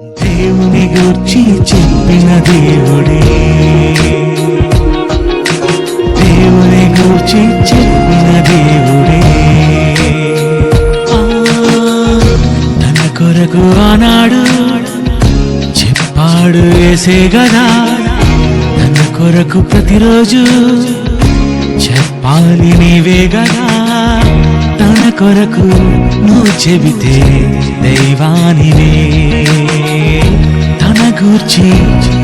దేవుని గూర్చి చెప్పిన దేవుడే, దేవుని గూర్చి చెప్పిన దేవుడే, తన కొరకు ఆనాడు చెప్పాడు యేసే గదా, తన కొరకు ప్రతిరోజు చెప్పాలి నీవే గదా. తన కొరకు నువ్వు చెబితే దైవానివే, తన గూర్చి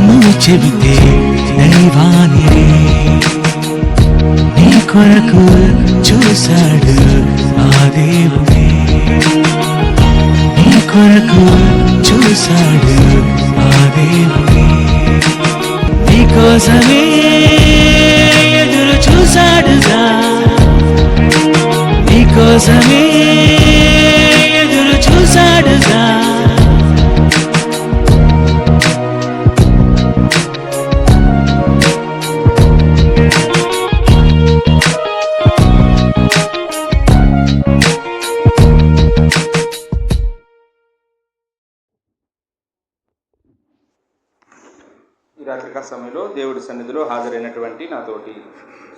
నువ్వు చెబితే దైవానివే. నీ కొరకు చూశాడు ఆ దేవుడే, నీ కొరకు చూశాడు ఆ దేవుడే. నీ కోసమే ఎదురు చూశాడుగా, నీ కోసమే ఎదురు చూశాడుగా. ఈ రాత్రికాల సమయంలో దేవుడి సన్నిధిలో హాజరైనటువంటి నాతోటి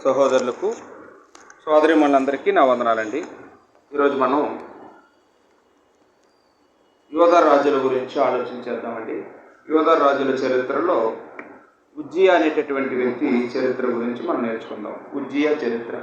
సహోదరులకు సోదరీమణులందరికీ నా వందనాలండి. ఈరోజు మనం యోధా రాజుల గురించి ఆలోచించేద్దామండి. యోధా రాజుల చరిత్రలో ఉజ్జియా అనేటటువంటి వ్యక్తి చరిత్ర గురించి మనం నేర్చుకుందాం. ఉజ్జియా చరిత్ర.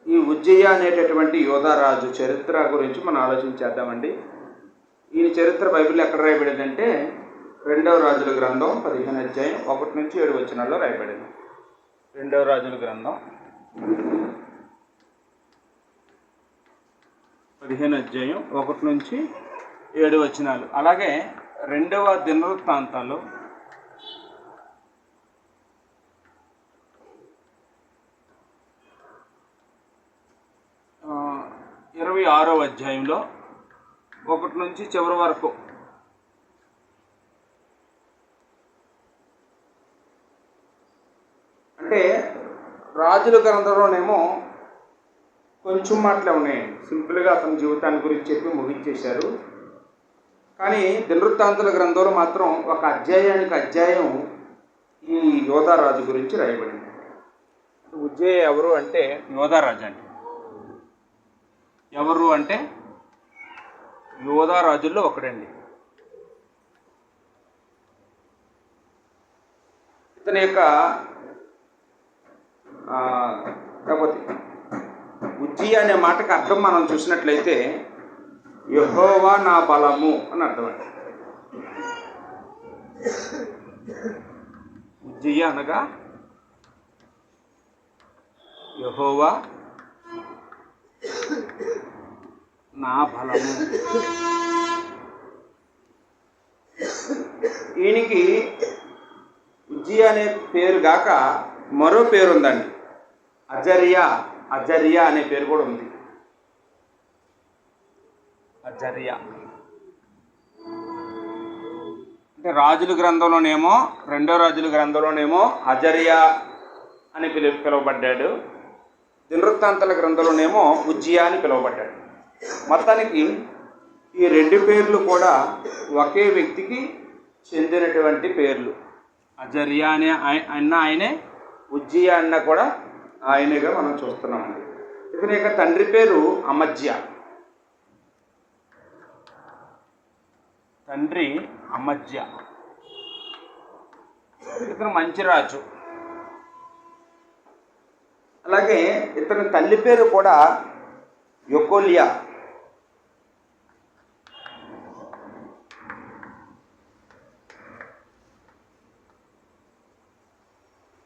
ఈ ఉజ్జియా అనేటటువంటి యోధారాజు చరిత్ర గురించి మనం ఆలోచించేద్దామండి. ఈ చరిత్ర బైబిల్లో ఎక్కడ రాయబడిందంటే 2వ రాజుల గ్రంథం 15వ అధ్యాయం 1 నుంచి 7 వచనాల్లో రాయబడింది. 2వ రాజుల గ్రంథం 15వ అధ్యాయం 1 నుంచి 7 వచనాలు. అలాగే 2వ దినవృత్తాంతాలు 26వ అధ్యాయంలో 1 నుంచి చివరి వరకు అంటే రాజుల గ్రంథంలోనేమో కొంచెం మాటలే ఉన్నాయండి. సింపుల్గా అతని జీవితాన్ని గురించి చెప్పి ముగించేశారు. కానీ దినవృత్తాంతుల గ్రంథంలో మాత్రం ఒక అధ్యాయానికి అధ్యాయం ఈ యోధారాజు గురించి రాయబడింది. ఉజ్జియా ఎవరు అంటే యోధారాజు అండి. ఎవరు అంటే యోధా రాజుల్లో ఒకడండి. ఇతని యొక్క కాకపోతే ఉజ్జియా అనే మాటకు అర్థం మనం చూసినట్లయితే యెహోవా నా బలము అని అర్థం అండి. ఉజ్జియా అనగా యెహోవా నా బలము. ఈయనకి ఉజ్జియా అనే పేరు గాక మరో పేరు ఉందండి. అజర్యా అనే పేరు కూడా ఉంది. అజర్యా అంటే రాజుల గ్రంథంలోనేమో 2వ రాజుల గ్రంథంలోనేమో అజర్యా అని పిలువబడ్డాడు. దినవృత్తాంతాల గ్రంథంలోనేమో ఉజ్జియా అని పిలువబడ్డాడు. మొత్తానికి ఈ 2 పేర్లు కూడా ఒకే వ్యక్తికి చెందినటువంటి పేర్లు. అజర్యా అనే అన్న ఆయనే, ఉజ్జియా అన్న కూడా ఆయనగా మనం చూస్తున్నామండి. ఇతని యొక్క తండ్రి పేరు అమజ్యా. తండ్రి అమజ్యా. ఇతను మంచి రాజు. అలాగే ఇతని తల్లి పేరు కూడా యొకోలియా.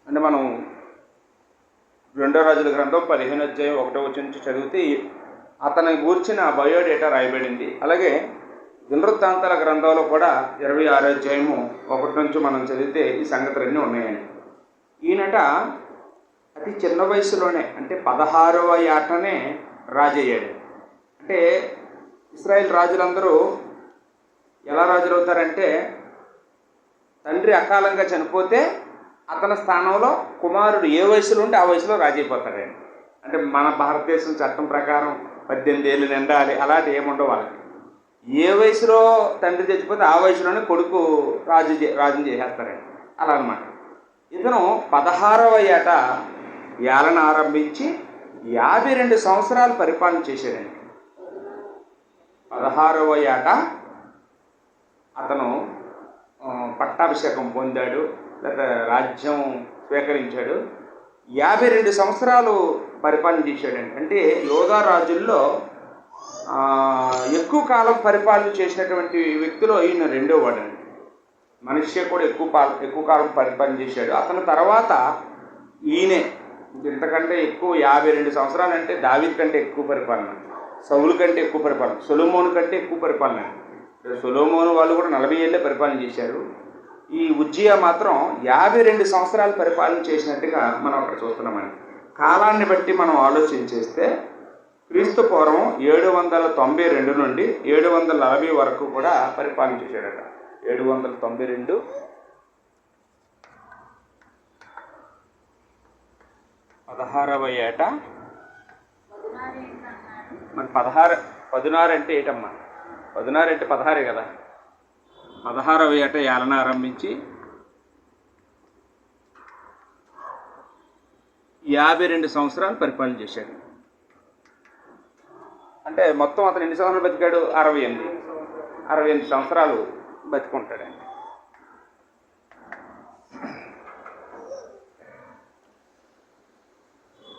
అంటే మనం 2వ రాజుల గ్రంథం 15వ అధ్యాయం 1వ వచనం నుంచి చదివితే అతని గూర్చిన బయోడేటా రాయబడింది. అలాగే దినవృత్తాంతాల గ్రంథంలో కూడా 26వ అధ్యాయము 1 నుంచి మనం చదివితే ఈ సంగతులన్నీ ఉన్నాయండి. ఈయనట అతి చిన్న వయసులోనే అంటే 16వ ఏటనే రాజయ్యాడు. అంటే ఇశ్రాయేల్ రాజులందరూ ఎలా రాజులు అవుతారంటే తండ్రి అకాలంగా చనిపోతే అతని స్థానంలో కుమారుడు ఏ వయసులో ఉంటే ఆ వయసులో రాజు అయిపోతాడండి. అంటే మన భారతదేశం చట్టం ప్రకారం 18 ఏళ్ళు నిండాలి అలాంటి ఏముండవు వాళ్ళకి. ఏ వయసులో తండ్రి చచ్చిపోతే ఆ వయసులోనే కొడుకు రాజుని చేసేస్తారండి. అలా అనమాట. ఇతను 16వ ఏట ఏలన ఆరంభించి 52 సంవత్సరాలు పరిపాలన చేశాడండి. 16వ ఏట అతను పట్టాభిషేకం పొందాడు, లేదా రాజ్యం స్వీకరించాడు. 52 సంవత్సరాలు పరిపాలన చేశాడండి. అంటే యోధా రాజుల్లో ఎక్కువ కాలం పరిపాలన చేసినటువంటి వ్యక్తిలో ఈయన రెండో వాడండి. మనిషి కూడా ఎక్కువ కాలం పరిపాలన చేశాడు. అతని తర్వాత ఈయనే ఇంతకంటే ఎక్కువ 52 సంవత్సరాలు అంటే దావీదు కంటే ఎక్కువ పరిపాలన, సౌలు కంటే ఎక్కువ పరిపాలన, సొలొమోను కంటే ఎక్కువ పరిపాలన. సొలొమోను వాళ్ళు కూడా 40 ఏళ్ళే పరిపాలన చేశారు. ఈ ఉజ్జియా మాత్రం 52 సంవత్సరాలు పరిపాలన చేసినట్టుగా మనం అక్కడ చూస్తున్నామండి. కాలాన్ని బట్టి మనం ఆలోచన చేస్తే క్రీస్తు పూర్వం 792 నుండి 740 వరకు కూడా పరిపాలన చేశాడట. 792 16వ ఏట మరి 16 అంటే ఏటమ్మా? 16 అంటే 16 కదా. 16వ ఏట ఏలన ఆరంభించి 52 సంవత్సరాలు పరిపాలన చేశాడు. అంటే మొత్తం అతను ఎన్ని సంవత్సరాలు బతికాడు? 68 సంవత్సరాలు బతికుంటాడండి.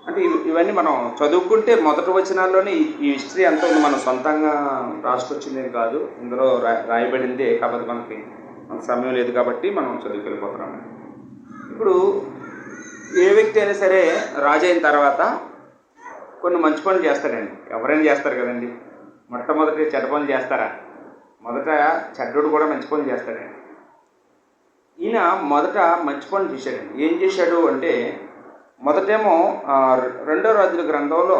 అంటే ఇవన్నీ మనం చదువుకుంటే మొదటి వచనాల్లోనే ఈ హిస్టరీ అంతా ఉంది. మనం సొంతంగా రాసుకొచ్చిందేం కాదు, ఇందులో రాయబడిందే. కాబట్టి మనకి సమయం లేదు కాబట్టి మనం చదువుకెళ్ళిపోతున్నాం. ఇప్పుడు ఏ వ్యక్తి అయినా సరే రాజు అయిన తర్వాత కొన్ని మంచి పనులు చేస్తాడండి. ఎవరైనా చేస్తారు కదండి. మొట్టమొదటి చెడ్డ పనులు చేస్తారా? మొదట చెడ్డోడు కూడా మంచి పనులు చేస్తాడండి. ఈయన మొదట మంచి పనులు చేశాడండి. ఏం చేశాడు అంటే, మొదటేమో 2వ రాజుల గ్రంథంలో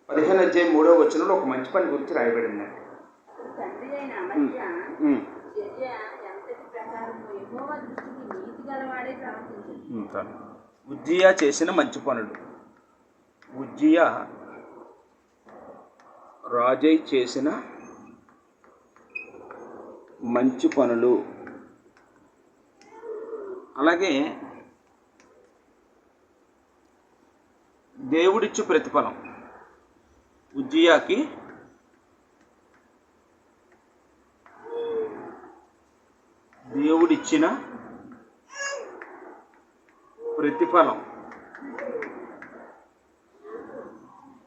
15వ అధ్యాయం 3వ వచనంలో ఒక మంచి పని గురించి రాయబడిందండి. ఉజ్జియా చేసిన మంచి పనులు. ఉజ్జియా రాజై చేసిన మంచి పనులు. అలాగే దేవుడిచ్చు ప్రతిఫలం. ఉజ్జియాకి దేవుడిచ్చిన ప్రతిఫలం.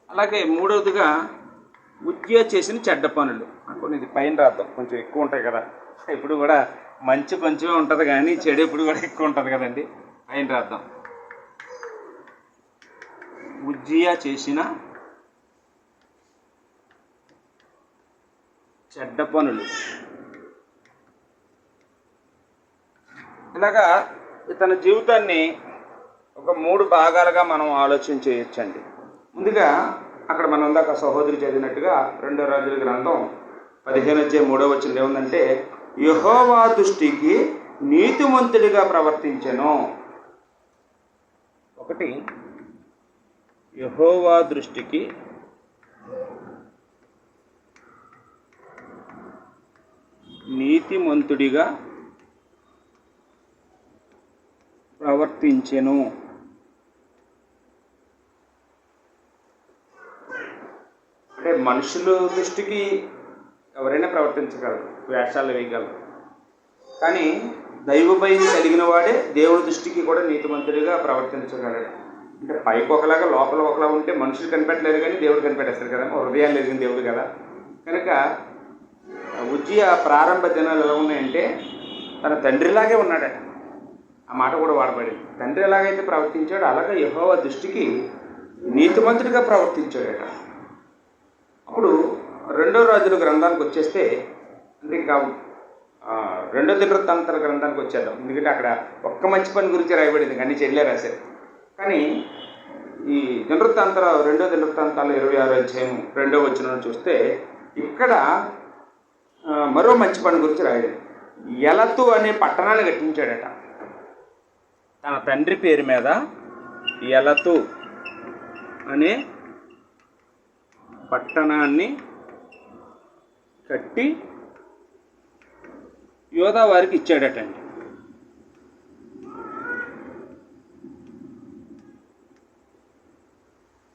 అలాగే మూడవదిగా ఉజ్జియా చేసిన చెడ్డ పనులు. కొన్ని ఇది పైన రాద్దాం, కొంచెం ఎక్కువ ఉంటాయి కదా. ఇప్పుడు కూడా మంచి కొంచెమే ఉంటుంది కానీ చెడు ఎప్పుడు కూడా ఎక్కువ ఉంటుంది కదండి. పైన రాద్దాం. ఉజ్జియా చేసిన చెడ్డ పనులు. ఇలాగా ఇతని జీవితాన్ని ఒక 3 భాగాలుగా మనం ఆలోచన చేయొచ్చండి. ముందుగా అక్కడ మనం దాకా సహోదరి చదివినట్టుగా 2వ రాజుల గ్రంథం 15వ అధ్యాయం 3వ వచనం ఏముందంటే, యెహోవా దృష్టికి నీతిమంతుడిగా ప్రవర్తించెను. ఒకటి, యెహోవా దృష్టికి నీతిమంతుడిగా ప్రవర్తించెను. అంటే మనుషుల దృష్టికి ఎవరైనా ప్రవర్తించగలరు, వేషాలు వేయగలరు. కానీ దైవ భయం కలిగిన వాడే దేవుడి దృష్టికి కూడా నీతిమంతుడిగా ప్రవర్తించగలడు. అంటే పైకి ఒకలాగా లోపల ఒకలా ఉంటే మనుషులు కనిపెట్టలేదు కానీ దేవుడు కనిపెట్టేస్తారు కదా. హృదయాలు ఎదిగిన దేవుడు కదా. కనుక ఉజ్జియా ప్రారంభ దినాలు ఎలా ఉన్నాయంటే తన తండ్రిలాగే ఉన్నాడట. ఆ మాట కూడా వాడబడింది. తండ్రి ఎలాగైతే ప్రవర్తించాడో అలాగే యెహోవా దృష్టికి నీతిమంతుడిగా ప్రవర్తించాడట. అప్పుడు 2వ రాజుల గ్రంథానికి వచ్చేస్తే, అంటే ఇంకా 2వ దినవృత్తాంతాల గ్రంథానికి వచ్చేద్దాం. ఎందుకంటే అక్కడ ఒక్క మంచి పని గురించి రాయబడింది, అన్ని చెల్లె రాశారు. కానీ ఈ 2వ దినవృత్తాంతాలు 26వ అధ్యాయం 2వ వచనం చూస్తే ఇక్కడ మరో మంచి పని గురించి రాయబడింది. ఎలతు అనే పట్టణాన్ని కట్టించాడట. తన తండ్రి పేరు మీద ఎలతు అనే పట్టణాన్ని కట్టి యోధా వారికి ఇచ్చాడటండి.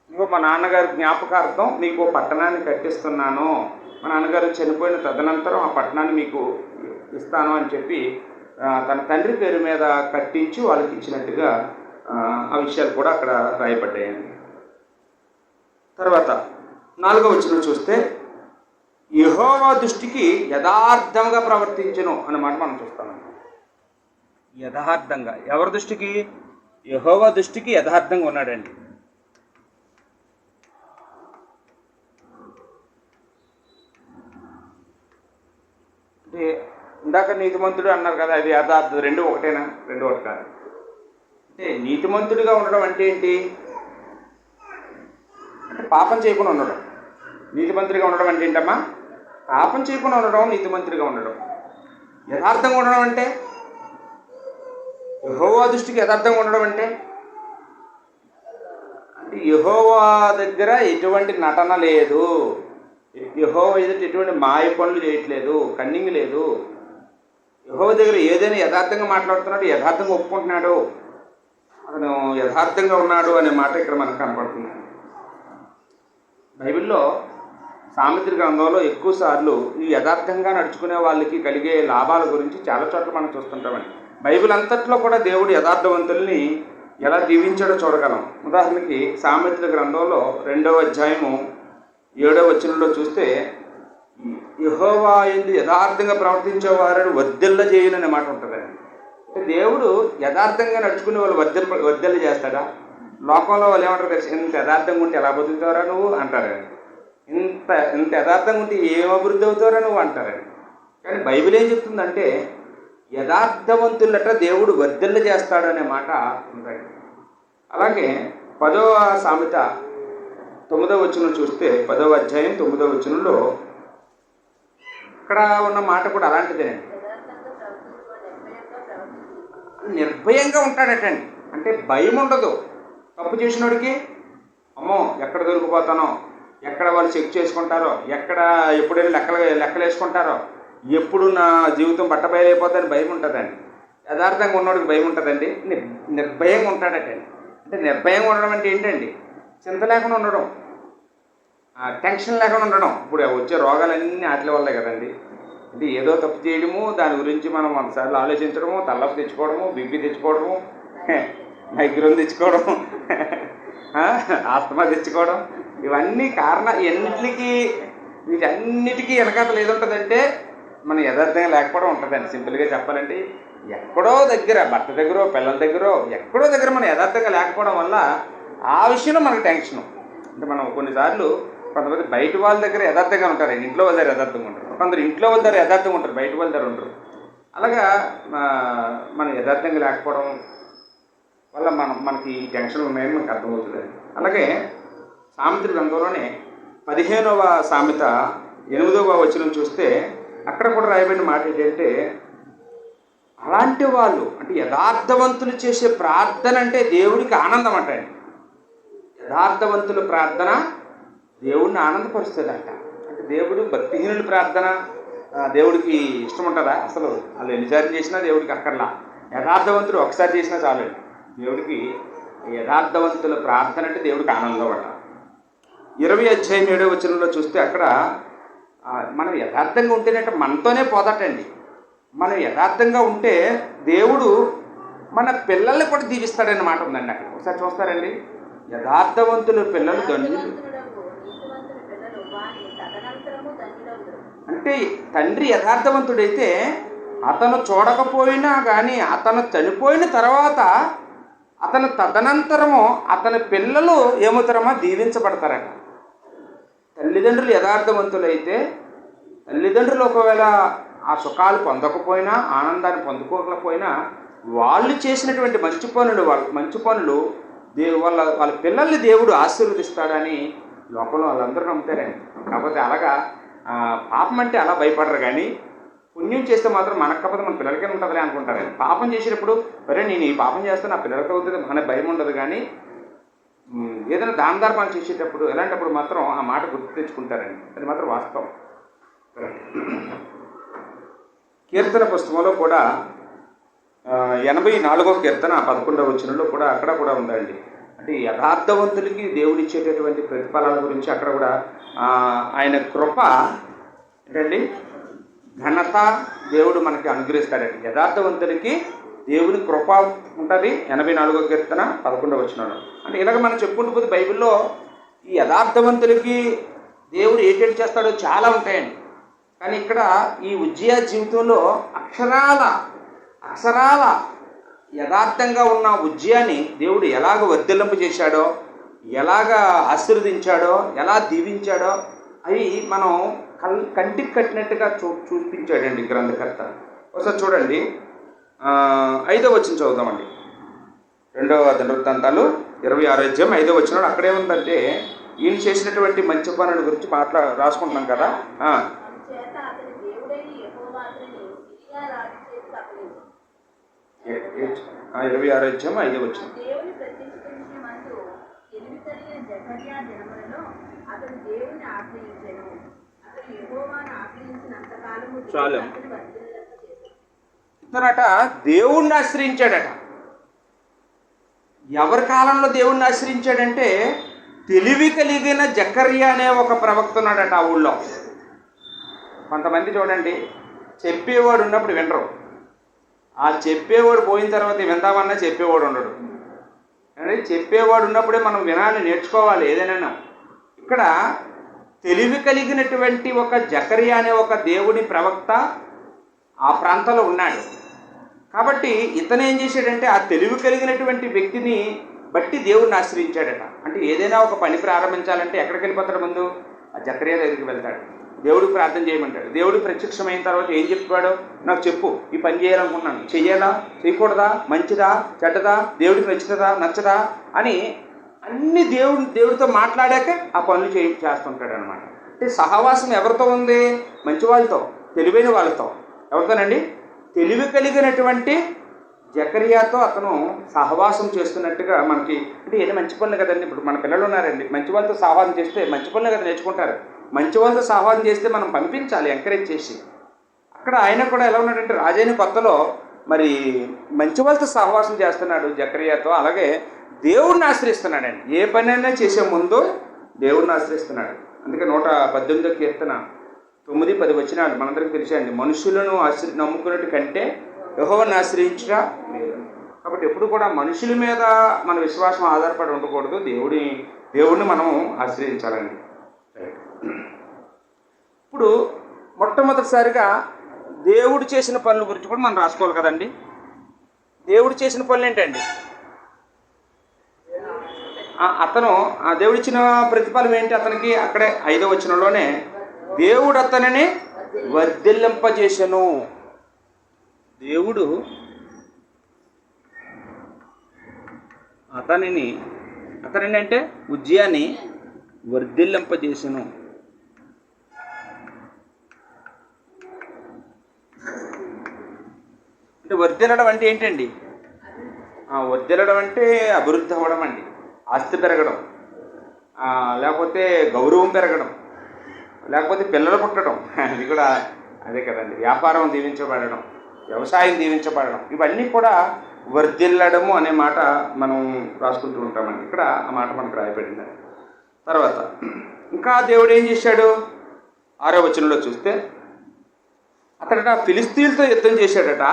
ఇంకో మా నాన్నగారి జ్ఞాపకార్థం మీకు పట్టణాన్ని కట్టిస్తున్నాను, మా నాన్నగారు చనిపోయిన తదనంతరం ఆ పట్టణాన్ని మీకు ఇస్తాను అని చెప్పి తన తండ్రి పేరు మీద కట్టించి వాళ్ళకి ఇచ్చినట్టుగా ఆ విషయాలు కూడా అక్కడ రాయబడ్డాయండి. తర్వాత 4వ వచనం చూస్తే యెహోవా దృష్టికి యథార్థంగా ప్రవర్తించును అన్నమాట మనం చూస్తామండి. యథార్థంగా ఎవరి దృష్టికి? యెహోవా దృష్టికి యథార్థంగా ఉన్నాడండి. అంటే ఇందాక నీతిమంతుడు అన్నారు కదా, అది యథార్థం, రెండు ఒకటేనా? రెండు ఒకటి కాదు. అంటే నీతిమంతుడిగా ఉండడం అంటే ఏంటి? అంటే పాపం చేయకుండా ఉండడం. నీతిమంతుడిగా ఉండడం అంటే ఏంటమ్మా? పాపం చేయకుండా ఉండడం నీతిమంతుడిగా ఉండడం. యథార్థంగా ఉండడం అంటే, యెహోవా దృష్టికి యథార్థంగా ఉండడం అంటే యెహోవా దగ్గర ఎటువంటి నటన లేదు, యెహోవా ఎదుట ఎటువంటి మాయ పనులు చేయట్లేదు, కన్నింగ్ లేదు. యెహోవా దగ్గర ఏదైనా యథార్థంగా మాట్లాడుతున్నాడు, యథార్థంగా ఒప్పుకుంటున్నాడు, అతను యథార్థంగా ఉన్నాడు అనే మాట ఇక్కడ మనకు కనపడుతుంది. బైబిల్లో సామెతల గ్రంథంలో ఎక్కువ సార్లు ఈ యథార్థంగా నడుచుకునే వాళ్ళకి కలిగే లాభాల గురించి చాలా చోట్ల మనం చూస్తుంటామండి. బైబిల్ అంతట్లో కూడా దేవుడు యథార్థవంతుల్ని ఎలా దీవించాడో చూడగలం. ఉదాహరణకి సామెతల గ్రంథంలో 2వ అధ్యాయము 7వ వచనంలో చూస్తే యెహోవా యందు యథార్థంగా ప్రవర్తించేవారు వర్ధిల్ల చేయననే మాట ఉంటుందండి. అంటే దేవుడు యథార్థంగా నడుచుకునే వాళ్ళు వర్ధిల్ల చేస్తాడా? లోకంలో వాళ్ళు ఏమంటారు తెలుసు, ఇంత యథార్థంగా ఉంటే ఎలా బతుకుతావరా నువ్వు అంటారండి. ఇంత యథార్థంగా ఉంటే ఏం అభివృద్ధి అవుతావరా నువ్వు అంటారండి. కానీ బైబిల్ ఏం చెప్తుందంటే యథార్థవంతులట దేవుడు వర్ధిల్ల చేస్తాడు అనే మాట ఉందండి. అలాగే 10వ సామెత 9వ వచనం చూస్తే 10వ అధ్యాయం 9వ వచనంలో ఇక్కడ ఉన్న మాట కూడా అలాంటిదేనండి. నిర్భయంగా ఉంటాడటండి. అంటే భయం ఉండదు. తప్పు చేసినోడికి అమ్మో ఎక్కడ దొరికిపోతానో, ఎక్కడ వాళ్ళు చెక్ చేసుకుంటారో, ఎక్కడ ఎప్పుడైనా లెక్కలు వేసుకుంటారో, ఎప్పుడు నా జీవితం బట్టబయలైపోతుందని భయం ఉంటుందండి. యథార్థంగా ఉన్నోడికి భయం ఉంటుందండి. నిర్భయంగా ఉంటాడటండి. అంటే నిర్భయంగా ఉండడం అంటే ఏంటండి? చింత లేకుండా ఉండడం, టెన్షన్ లేకుండా ఉండడం. ఇప్పుడు వచ్చే రోగాలన్నీ వాటి వల్లే కదండి. అంటే ఏదో తప్పు చేయడము, దాని గురించి మనం 100 సార్లు ఆలోచించడము, తలనొప్పి తెచ్చుకోవడము, బీపీ తెచ్చుకోవడము, మైగ్రేన్ తెచ్చుకోవడం, ఆస్తమా తెచ్చుకోవడం, ఇవన్నీ వీటన్నిటికీ వెనకాతలు ఏదుంటుందంటే మనం యథార్థంగా లేకపోవడం ఉంటుందండి. సింపుల్గా చెప్పాలంటే ఎక్కడో దగ్గర భర్త దగ్గర, పిల్లల దగ్గర, ఎక్కడో దగ్గర మనం యథార్థంగా లేకపోవడం వల్ల ఆ విషయంలో మనకు టెన్షను. అంటే మనం కొన్నిసార్లు కొంతమంది బయట వాళ్ళ దగ్గర యథార్థంగా ఉంటారు, ఇంట్లో వాళ్ళ దగ్గర యథార్థంగా ఉంటారు. కొందరు ఇంట్లో వాళ్ళ దగ్గర యథార్థంగా ఉంటారు, బయట వాళ్ళ దగ్గర ఉంటారు. అలాగా మనం యథార్థంగా లేకపోవడం వల్ల మనకి టెన్షన్ ఉన్నాయని మనకు అర్థమవుతుంది. అలాగే సామెతల గ్రంథంలోనే 15వ సామెత 8వ వచనం చూస్తే అక్కడ కూడా రాయబడిన మాట ఏంటంటే అలాంటి వాళ్ళు అంటే యథార్థవంతులు చేసే ప్రార్థన అంటే దేవుడికి ఆనందం అంట. యథార్థవంతుల ప్రార్థన దేవుడిని ఆనందపరుస్తుందంట. అంటే దేవుడు భక్తిహీనుల ప్రార్థన దేవుడికి ఇష్టం ఉంటుందా? అసలు వాళ్ళు ఎన్నిసార్లు చేసినా దేవుడికి అక్కర్లా. యథార్థవంతులు ఒకసారి చేసినా చాలండి. దేవుడికి యథార్థవంతుల ప్రార్థన అంటే దేవుడికి ఆనందం అంట. 20వ అధ్యాయం 7వ వచనంలో చూస్తే అక్కడ మనం యథార్థంగా ఉంటేనంటే మనతోనే పోదటండి. మనం యథార్థంగా ఉంటే దేవుడు మన పిల్లల్ని కూడా దీవిస్తాడనే మాట ఉందండి. అక్కడ ఒకసారి చూస్తారండి. యథార్థవంతుల పిల్లలు ధన్యులు. అంటే తండ్రి యథార్థవంతుడైతే అతను చూడకపోయినా కానీ అతను చనిపోయిన తర్వాత అతను తదనంతరము అతని పిల్లలు ఏమవుతారమ్మా? దీవించబడతారట. తల్లిదండ్రులు యథార్థవంతులైతే తల్లిదండ్రులు ఒకవేళ ఆ సుఖాలు పొందకపోయినా, ఆనందాన్ని పొందుకోకపోయినా వాళ్ళు చేసినటువంటి మంచి పనులు వాళ్ళ పిల్లల్ని దేవుడు ఆశీర్వదిస్తాడని లోకంలో వాళ్ళందరూ నమ్ముతారండి. కాకపోతే అలాగా పాపం అంటే అలా భయపడరు. కానీ పుణ్యం చేస్తే మాత్రం మనకు కాకపోతే మన పిల్లలకే ఉంటుందిలే అనుకుంటారు. పాపం చేసేటప్పుడు అరే నేను ఈ పాపం చేస్తే నా పిల్లలకి అవుతుంది మన భయం ఉండదు. కానీ ఏదైనా దాన ధర్మాలు చేసేటప్పుడు ఎలాంటప్పుడు మాత్రం ఆ మాట గుర్తు తెచ్చుకుంటారండి. అది మాత్రం వాస్తవం. కీర్తన పుస్తకంలో కూడా 84వ కీర్తన 11వ వచనంలో కూడా అక్కడ కూడా ఉందండి. అంటే యథార్థవంతులకి దేవుడిచ్చేటటువంటి ప్రతిఫలాల గురించి అక్కడ కూడా ఆయన కృప ఏంటండి ఘనత దేవుడు మనకి అనుగ్రహిస్తాడండి. యథార్థవంతులకి దేవుని కృప ఉంటుంది. 84వ కీర్తన 11వ వచనంలో. అంటే ఇలాగ మనం చెప్పుకుంటూ పోతే బైబిల్లో ఈ యథార్థవంతులకి దేవుడు ఏంటంటే చేస్తాడో చాలా ఉంటాయండి. కానీ ఇక్కడ ఈ ఉజ్జియా జీవితంలో అక్షరాల యథార్థంగా ఉన్న ఉజ్జియాని దేవుడు ఎలాగ వర్ధిల్లింప చేశాడో, ఎలాగ ఆశీర్వదించాడో, ఎలా దీవించాడో అవి మనం కంటికి కట్టినట్టుగా చూపించాడండి గ్రంథకర్త. ఒకసారి చూడండి 5వ వచనం చదువుదామండి. 2వ దినవృత్తాంతాలు 26వ అధ్యాయం 5వ వచనం. అక్కడేముందంటే ఈయన చేసినటువంటి మంచి పనుల గురించి రాసుకుంటున్నాం కదా. 26వ అధ్యాయం 5వ వచనం. చాలు ఇతనట దేవుణ్ణి ఆశ్రయించాడట. ఎవరి కాలంలో దేవుణ్ణి ఆశ్రయించాడంటే తెలివి కలిగిన జకర్యా అనే ఒక ప్రవక్త ఉన్నాడట ఆ ఊళ్ళో. కొంతమంది చూడండి చెప్పేవాడు ఉన్నప్పుడు వినరు, ఆ చెప్పేవాడు పోయిన తర్వాత విందామన్నా చెప్పేవాడు ఉండడు. అంటే చెప్పేవాడు ఉన్నప్పుడే మనం వినాలి, నేర్చుకోవాలి ఏదైనా. ఇక్కడ తెలివి కలిగినటువంటి ఒక జకర్యా అనే ఒక దేవుని ప్రవక్త ఆ ప్రాంతంలో ఉన్నాడు. కాబట్టి ఇతను ఏం చేశాడంటే ఆ తెలివి కలిగినటువంటి వ్యక్తిని బట్టి దేవుడిని ఆశ్రయించాడట. అంటే ఏదైనా ఒక పని ప్రారంభించాలంటే ఎక్కడికి వెళ్ళిపోతాడు? ముందు ఆ జకర్యా దగ్గరికి వెళ్తాడు, దేవుడికి ప్రార్థన చేయమంటాడు. దేవుడు ప్రత్యక్షమైన తర్వాత ఏం చెప్పాడు? నాకు చెప్పు, ఈ పని చేయాలనుకున్నాను, చెయ్యాలా చేయకూడదా, మంచిదా చెడ్డదా, దేవుడికి నచ్చదా అని అన్ని దేవుడితో మాట్లాడాక ఆ పనులు చేస్తుంటాడు అనమాట. అంటే సహవాసం ఎవరితో ఉంది? మంచి వాళ్ళతో, తెలివైన వాళ్ళతో. ఎవరితోనండి? తెలివి కలిగినటువంటి జకర్యాతో అతను సహవాసం చేస్తున్నట్టుగా మనకి. అంటే ఏదో మంచి పనులు కదండి. ఇప్పుడు మన పిల్లలు ఉన్నారండి, మంచి వాళ్ళతో సహవాసం చేస్తే మంచి పనులు కదా నేర్చుకుంటారు. మంచి వాళ్ళతో సహవాసం చేస్తే మనం పంపించాలి, ఎంకరేజ్ చేసి. అక్కడ ఆయన కూడా ఎలా ఉన్నాడంటే రాజైన కొత్తలో మరి మంచి వాళ్ళతో సహవాసం చేస్తున్నాడు జకర్యాతో. అలాగే దేవుడిని ఆశ్రయిస్తున్నాడండి. ఏ పనైనా చేసే ముందు దేవుడిని ఆశ్రయిస్తున్నాడు. అందుకే 118వ కీర్తన 9-10 వచనాలు మనందరికీ తెలిసాయండి. మనుషులను నమ్ముకున్నట్టు కంటే యెహోవాను ఆశ్రయించుట మేలు. కాబట్టి ఎప్పుడు కూడా మనుషుల మీద మన విశ్వాసం ఆధారపడి ఉండకూడదు, దేవుడిని మనం ఆశ్రయించాలండి. ఇప్పుడు మొట్టమొదటిసారిగా దేవుడు చేసిన పనుల గురించి కూడా మనం రాసుకోవాలి కదండి. దేవుడు చేసిన పనులు ఏంటండి? అతను ఆ దేవుడిచ్చిన ప్రతిఫలం ఏంటి అతనికి? అక్కడే 5వ వచనంలోనే దేవుడు అతనిని వర్ధిల్లింపజేసెను. దేవుడు అతనిని అంటే ఉజ్జియాని వర్ధిల్లింపజేసెను. అంటే వర్ధిల్లడం అంటే ఏంటండి? వర్ధిల్లడం అంటే అభివృద్ధి అవ్వడం అండి. ఆస్తి పెరగడం, లేకపోతే గౌరవం పెరగడం, లేకపోతే పిల్లలు పుట్టడం, అది కూడా అదే కదండి. వ్యాపారం దీవించబడడం, వ్యవసాయం దీవించబడడం, ఇవన్నీ కూడా వర్ధిల్లడము అనే మాట మనం రాసుకుంటూ ఉంటామండి. ఇక్కడ ఆ మాట మనకు రాయబడింది. తర్వాత ఇంకా దేవుడు ఏం చేశాడు? 6వ వచనంలో చూస్తే అతడట ఫిలిస్తీన్లతో యుద్ధం చేశాడట.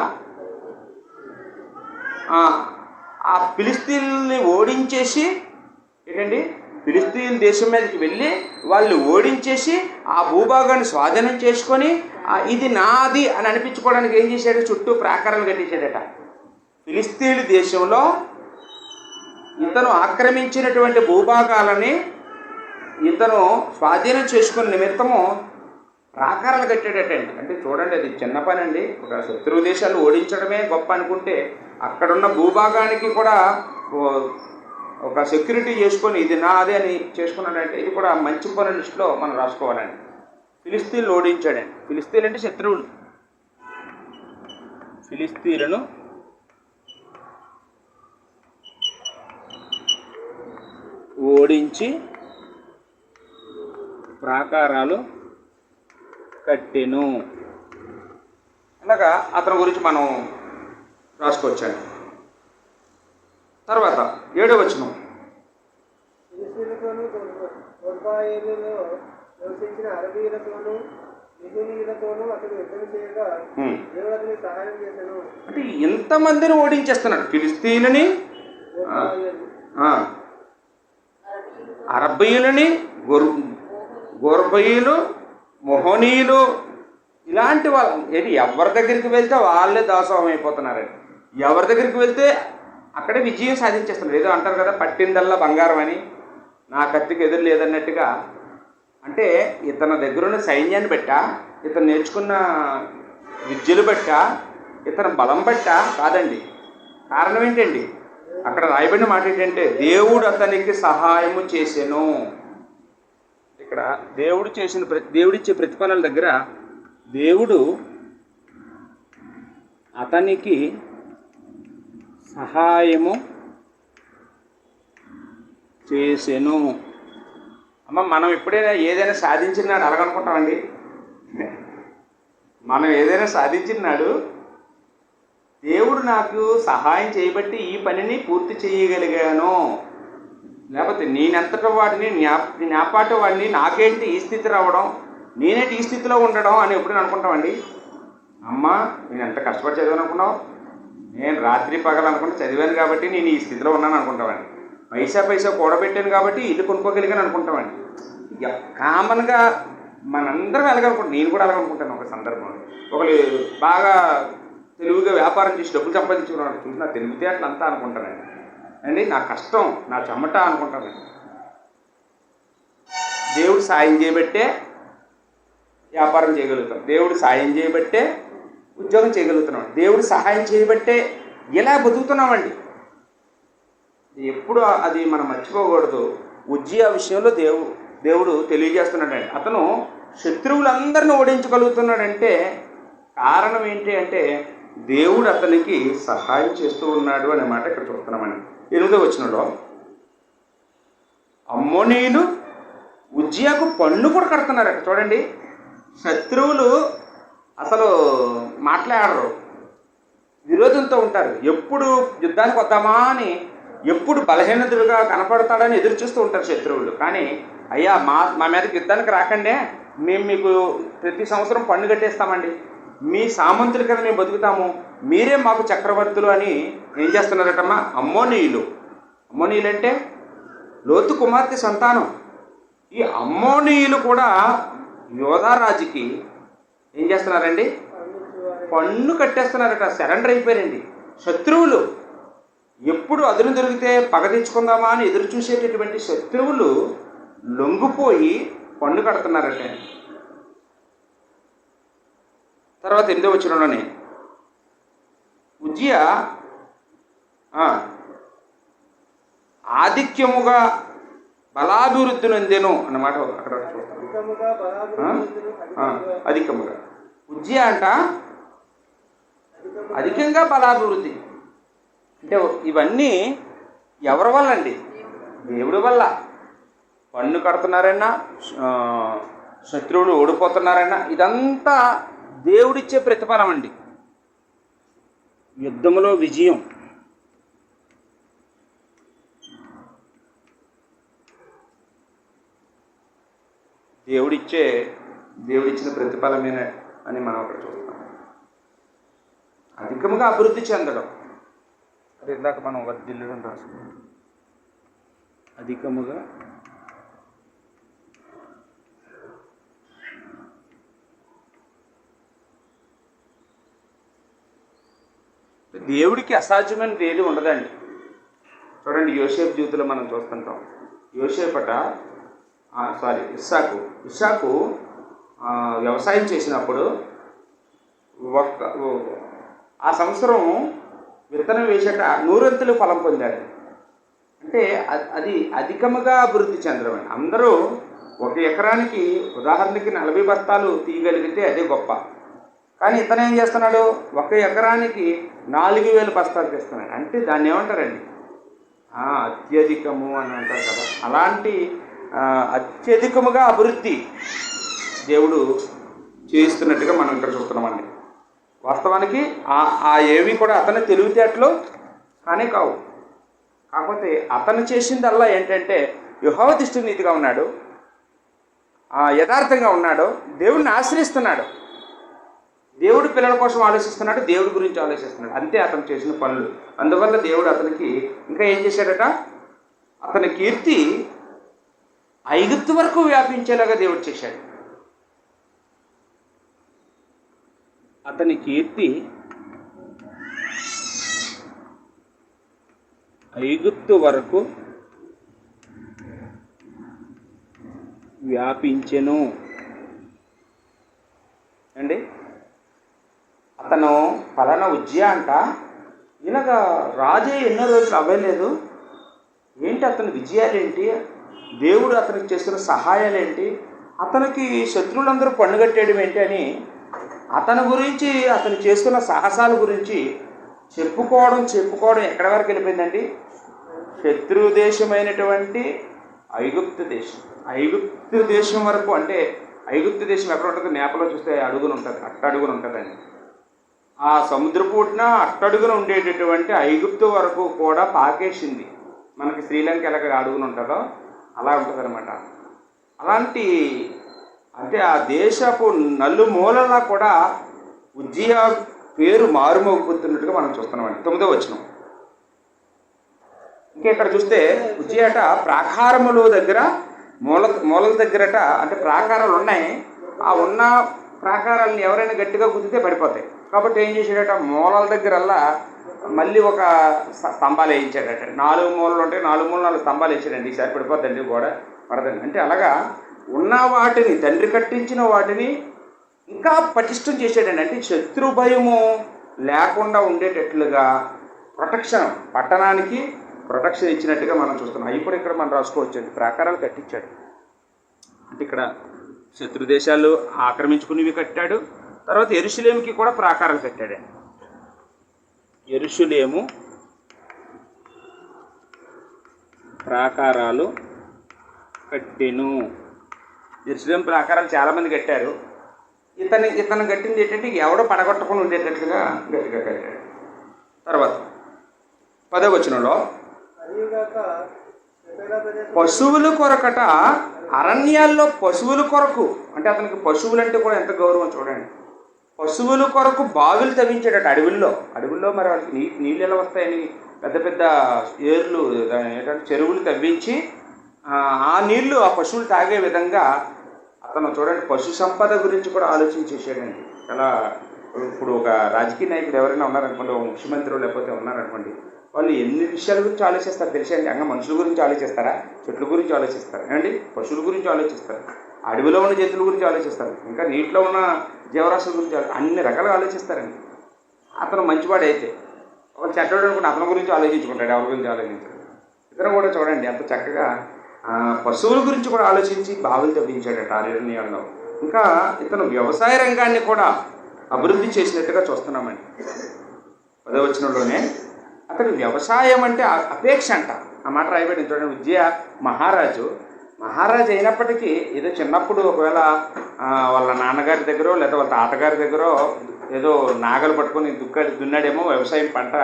ఆ ఫిలిస్తీన్ని ఓడించేసి ఏంటండి ఫిలిస్తీన్ దేశం మీదకి వెళ్ళి వాళ్ళు ఓడించేసి ఆ భూభాగాన్ని స్వాధీనం చేసుకొని ఇది నాది అని అనిపించుకోవడానికి ఏం చేశాడు? చుట్టూ ప్రాకారాలు కట్టేశాడట. ఫిలిస్తీన్ దేశంలో ఇతను ఆక్రమించినటువంటి భూభాగాలని ఇతను స్వాధీనం చేసుకునే నిమిత్తము ప్రాకారాలు కట్టాడటండి. అంటే చూడండి, అది చిన్న పని అండి. ఒక శత్రువు దేశాలు ఓడించడమే గొప్ప అనుకుంటే అక్కడున్న భూభాగానికి కూడా ఒక సెక్యూరిటీ చేసుకొని ఇది నాదే అని చేసుకున్నాడంటే ఇది కూడా మంచి పనుల లిస్టులో మనం రాసుకోవాలండి. ఫిలిస్తీన్లు ఓడించాడండి. ఫిలిస్తీన్ అంటే శత్రువులు. ఫిలిస్తీయులను ఓడించి ప్రాకారాలు కట్టెను. అలాగా అతని గురించి మనం రాసుకోవచ్చండి. తర్వాత 7వ వచనం. ఫిలిష్తీయులతోనూ గొర్బాయిలో నివసించిన అరబీయులతోనూ మిగునీయులతోనూ అతడు యుద్ధం చేయగా దేవుడు అతనికి సహాయం చేశాను. అంటే ఇంతమందిని ఓడించేస్తున్నాడు. ఫిలిస్తీయులని, అరబ్బీయులని, గొర్బీయులు, మొహనీయులు, ఇలాంటి వాళ్ళు ఏంటి ఎవరి దగ్గరికి వెళ్తే వాళ్ళే దాసోహం అయిపోతున్నారండి. ఎవరి దగ్గరికి వెళ్తే అక్కడే విజయం సాధించేస్తున్నారు. ఏదో అంటారు కదా, పట్టిందల్లా బంగారం అని, నా కత్తికి ఎదురు లేదన్నట్టుగా. అంటే ఇతని దగ్గరున్న సైన్యాన్ని బట్టా, ఇతను నేర్చుకున్న విద్యలు బట్టా, ఇతని బలం బట్టా కాదండి. కారణం ఏంటండి? అక్కడ రాయబడిన మాట ఏంటంటే దేవుడు అతనికి సహాయము చేసెను. ఇక్కడ దేవుడిచ్చే ప్రతిఫలాల దగ్గర దేవుడు అతనికి సహాయము చేసెను. అమ్మ, మనం ఎప్పుడైనా ఏదైనా సాధించినాడు అలాగనుకుంటామండి. మనం ఏదైనా సాధించినాడు దేవుడు నాకు సహాయం చేయబట్టి ఈ పనిని పూర్తి చేయగలిగాను, లేకపోతే నేనెంతటి వాడిని జ్ఞాపాటి వాడిని, నాకేంటి ఈ స్థితి రావడం, నేనేంటి ఈ స్థితిలో ఉండడం అని ఎప్పుడైనా అనుకుంటామండి. అమ్మ, నేను ఎంత కష్టపడి చదివాను అనుకున్నావు, నేను రాత్రి పగలు అనుకుంటే చదివాను కాబట్టి నేను ఈ స్థితిలో ఉన్నాను అనుకుంటామండి. పైసా కూడబెట్టాను కాబట్టి ఇల్లు కొనుక్కోగలిగాను అనుకుంటామండి. కామన్గా మనందరం ఎలాగనుకుంటాం, నేను కూడా అలాగనుకుంటాను. ఒక సందర్భంలో ఒకళ్ళు బాగా తెలివిగా వ్యాపారం చేసి డబ్బులు సంపాదించుకున్నాడు చూసి నా తెలివితే అట్లా అంతా అనుకుంటానండి అండి. నా కష్టం, నా చెమట అనుకుంటానండి. దేవుడు సాయం చేయబట్టే వ్యాపారం చేయగలుగుతాం, దేవుడు సాయం చేయబట్టే ఉద్యోగం చేయగలుగుతున్నాం, దేవుడు సహాయం చేయబట్టే ఇలా బతుకుతున్నామండి. ఎప్పుడు అది మనం మర్చిపోకూడదు. ఉజ్జియా విషయంలో దేవుడు తెలియజేస్తున్నాడండి. అతను శత్రువులందరినీ ఓడించగలుగుతున్నాడంటే కారణం ఏంటి అంటే దేవుడు అతనికి సహాయం చేస్తూ ఉన్నాడు అనే మాట ఇక్కడ చూస్తున్నామండి. 8వ వచనంలో అమ్మోనీయులు ఉజ్జియాకు పన్ను కూడా కడుతున్నారు. అక్కడ చూడండి, శత్రువులు అసలు మాట్లాడరు, విరోధంతో ఉంటారు. ఎప్పుడు యుద్ధానికి వద్దామా అని, ఎప్పుడు బలహీనతలుగా కనపడతాడని ఎదురు చూస్తూ ఉంటారు శత్రువులు. కానీ అయ్యా, మా మీదకి యుద్ధానికి రాకండే, మేము మీకు ప్రతి సంవత్సరం పన్ను కట్టేస్తామండి, మీ సామంతుల కదా మేము బతుకుతాము, మీరే మాకు చక్రవర్తులు అని ఏం చేస్తున్నారటమ్మా? అమ్మోనీయులు అంటే లోతు కుమార్తె సంతానం. ఈ అమ్మోనీయులు కూడా యోధారాజుకి ఏం చేస్తున్నారండి? పన్ను కట్టేస్తున్నారట. సరెండర్ అయిపోయారండి. శత్రువులు ఎప్పుడు అదును దొరికితే పగ తెచ్చుకుందామా అని ఎదురు చూసేటటువంటి శత్రువులు లొంగిపోయి పన్ను కడుతున్నారట. తర్వాత 8వ వచనంలోనే ఉజ్జియా ఆధిక్యముగా బలాభివృద్ధి నొందెను అన్నమాట. అక్కడ అధికముగా ఉజ్జియా అంట అధికంగా బలాభివృద్ధి. అంటే ఇవన్నీ ఎవరి వల్ల అండి? దేవుడి వల్ల. పన్ను కడుతున్నారన్నా, శత్రువులు ఓడిపోతున్నారన్నా, ఇదంతా దేవుడిచ్చే ప్రతిఫలం అండి. యుద్ధంలో విజయం దేవుడిచ్చిన ప్రతిఫలమేనా అని మనం అక్కడ చూస్తాం. అధికంగా అభివృద్ధి చెందడం, అది ఇందాక మనం వర్ధిల్లడం రాసుకున్నాం. అధికముగా దేవుడికి అసాధ్యమైన ఏది ఉండదండి. చూడండి, యోసేపు జీవితంలో మనం చూస్తుంటాం. ఇస్సాకు వ్యవసాయం చేసినప్పుడు ఆ సంవత్సరం విత్తనం వేసాక 100 ఫలం పొందాడు. అంటే అది అధికముగా అభివృద్ధి చెందడం. అందరూ 1 ఎకరానికి ఉదాహరణకి 40 బస్తాలు తీయగలిగితే అదే గొప్ప. కానీ ఇతను ఏం చేస్తున్నాడు, 1 ఎకరానికి 4000 బస్తాలు తెస్తున్నాడు. అంటే దాన్ని ఏమంటారండి, అత్యధికము అని అంటారు కదా. అలాంటి అత్యధికముగా అభివృద్ధి దేవుడు చేయిస్తున్నట్టుగా మనం ఇక్కడ చూస్తున్నామండి. వాస్తవానికి ఏవి కూడా అతని తెలివితేటలు కానీ కావు. కాకపోతే అతను చేసిందల్లా ఏంటంటే యెహోవా దృష్టికి నీతిగా ఉన్నాడు, యథార్థంగా ఉన్నాడు, దేవుడిని ఆశ్రయిస్తున్నాడు, దేవుడి పిల్లల కోసం ఆలోచిస్తున్నాడు, దేవుడి గురించి ఆలోచిస్తున్నాడు. అంతే అతను చేసిన పనులు. అందువల్ల దేవుడు అతనికి ఇంకా ఏం చేశాడట, అతని కీర్తి ఐగుప్తు వరకు వ్యాపించేలాగా దేవుడు చేశాడు. అతని కీర్తి ఐగుప్తు వరకు వ్యాపించెను అండి. అతను ఫలానా ఉజ్జయ అంట, ఇలాగా రాజే ఎన్నో రోజులు అవ్వలేదు, ఏంటి అతని విజయాలేంటి, దేవుడు అతనికి చేస్తున్న సహాయాలేంటి, అతనికి శత్రువులందరూ పన్నుగట్టేయడం ఏంటి అని అతని గురించి, అతను చేస్తున్న సాహసాల గురించి చెప్పుకోవడం ఎక్కడి వరకు వెళ్ళిపోయిందండి, శత్రు దేశమైనటువంటి ఐగుప్తు దేశం వరకు. అంటే ఐగుప్తు దేశం ఎక్కడ ఉంటుంది, నేపలో చూస్తే అడుగున ఉంటుంది, అట్టడుగున ఉంటుందండి. ఆ సముద్రపు ఒడ్డున అట్టడుగున ఉండేటటువంటి ఐగుప్తు వరకు కూడా పాకేసింది. మనకి శ్రీలంక ఎలాగ అడుగున ఉంటుందో అలా ఉంటుంది అనమాట. అలాంటి అంటే ఆ దేశపు నలుమూలలా కూడా ఉజ్జియ పేరు మారుమోగుతున్నట్టుగా మనం చూస్తున్నామండి. 9వ వచనం. ఇంకా ఇక్కడ చూస్తే ఉజ్జియట ప్రాకారముల దగ్గర మూలల దగ్గరట, అంటే ప్రాకారాలు ఉన్నాయి, ఆ ఉన్న ప్రాకారాలను ఎవరైనా గట్టిగా గుద్దితే పడిపోతాయి. కాబట్టి ఏం చేశాడట, మూలల దగ్గరల్లా మళ్ళీ ఒక స్తంభాలు వేయించాడట. 4 మూలలు ఉంటాయి, 4 మూలలు 4 స్తంభాలు వేసాడండి. ఈసారి పడిపోద్దండి, గోడ పడదండి. అంటే అలాగా ఉన్న వాటిని, తండ్రి కట్టించిన వాటిని ఇంకా పటిష్టం చేసాడండి. అంటే శత్రు భయము లేకుండా ఉండేటట్లుగా ప్రొటెక్షన్, పట్టణానికి ప్రొటెక్షన్ ఇచ్చినట్టుగా మనం చూస్తున్నాం. అవి కూడా ఇక్కడ మనం రాసుకోవచ్చండి. ప్రాకారాలు కట్టించాడు అంటే ఇక్కడ శత్రు దేశాలు ఆక్రమించుకునేవి కట్టాడు. తర్వాత యెరూషలేముకి కూడా ప్రాకారాలు కట్టాడండి. యెరూషలేము ప్రాకారాలు కట్టెను. యెరూషలేము ప్రాకారాలు చాలామంది కట్టారు. ఇతను కట్టింది ఏంటంటే ఎవడో పడగొట్టకుండా ఉండేటట్లుగా గట్టిగా కట్టాడు. తర్వాత 10వ వచనంలో పశువుల కొరకట, అరణ్యాల్లో పశువుల కొరకు, అంటే అతనికి పశువులు అంటే కూడా ఎంత గౌరవం చూడండి. పశువుల కొరకు బావిలు తవ్వించాడట అడవుల్లో. మరి వాళ్ళకి నీళ్ళు ఎలా వస్తాయని పెద్ద పెద్ద ఏర్లు, ఏంటంటే చెరువులు తవ్వించి ఆ నీళ్లు ఆ పశువులు తాగే విధంగా అతను చూడండి పశు సంపద గురించి కూడా ఆలోచించేసాడండి. చాలా ఇప్పుడు ఒక రాజకీయ నాయకుడు ఎవరైనా ఉన్నారనుకోండి, ఒక ముఖ్యమంత్రి లేకపోతే ఉన్నారనుకోండి, వాళ్ళు ఎన్ని విషయాల గురించి ఆలోచిస్తారు తెలిసండి. అంగా మనుషుల గురించి ఆలోచిస్తారా, చెట్ల గురించి ఆలోచిస్తారు ఏమండి, పశువుల గురించి ఆలోచిస్తారు, అడవిలో ఉన్న జంతువుల గురించి ఆలోచిస్తారు, ఇంకా నీటిలో ఉన్న జీవరాశుల గురించి అన్ని రకాలుగా ఆలోచిస్తారండి. అతను మంచివాడైతే ఒక చెడ్డవాడు అనుకుంటే అతని గురించి ఆలోచించుకుంటాడు, ఎవరి గురించి ఆలోచించాడు. ఇతను కూడా చూడండి అంత చక్కగా పశువుల గురించి కూడా ఆలోచించి బావులు తవ్వించాడట అరణ్యాల్లో. ఇంకా ఇతను వ్యవసాయ రంగాన్ని కూడా అభివృద్ధి చేసినట్టుగా చూస్తున్నామండి. 10వ వచనంలోనే అతడు వ్యవసాయం అంటే అపేక్ష అంట. ఆ మాట రాయబడి చూడండి. ఉజ్జియ మహారాజు అయినప్పటికీ ఏదో చిన్నప్పుడు ఒకవేళ వాళ్ళ నాన్నగారి దగ్గర లేదా వాళ్ళ తాతగారి దగ్గర ఏదో నాగలు పట్టుకొని దున్నాడేమో, వ్యవసాయం పంట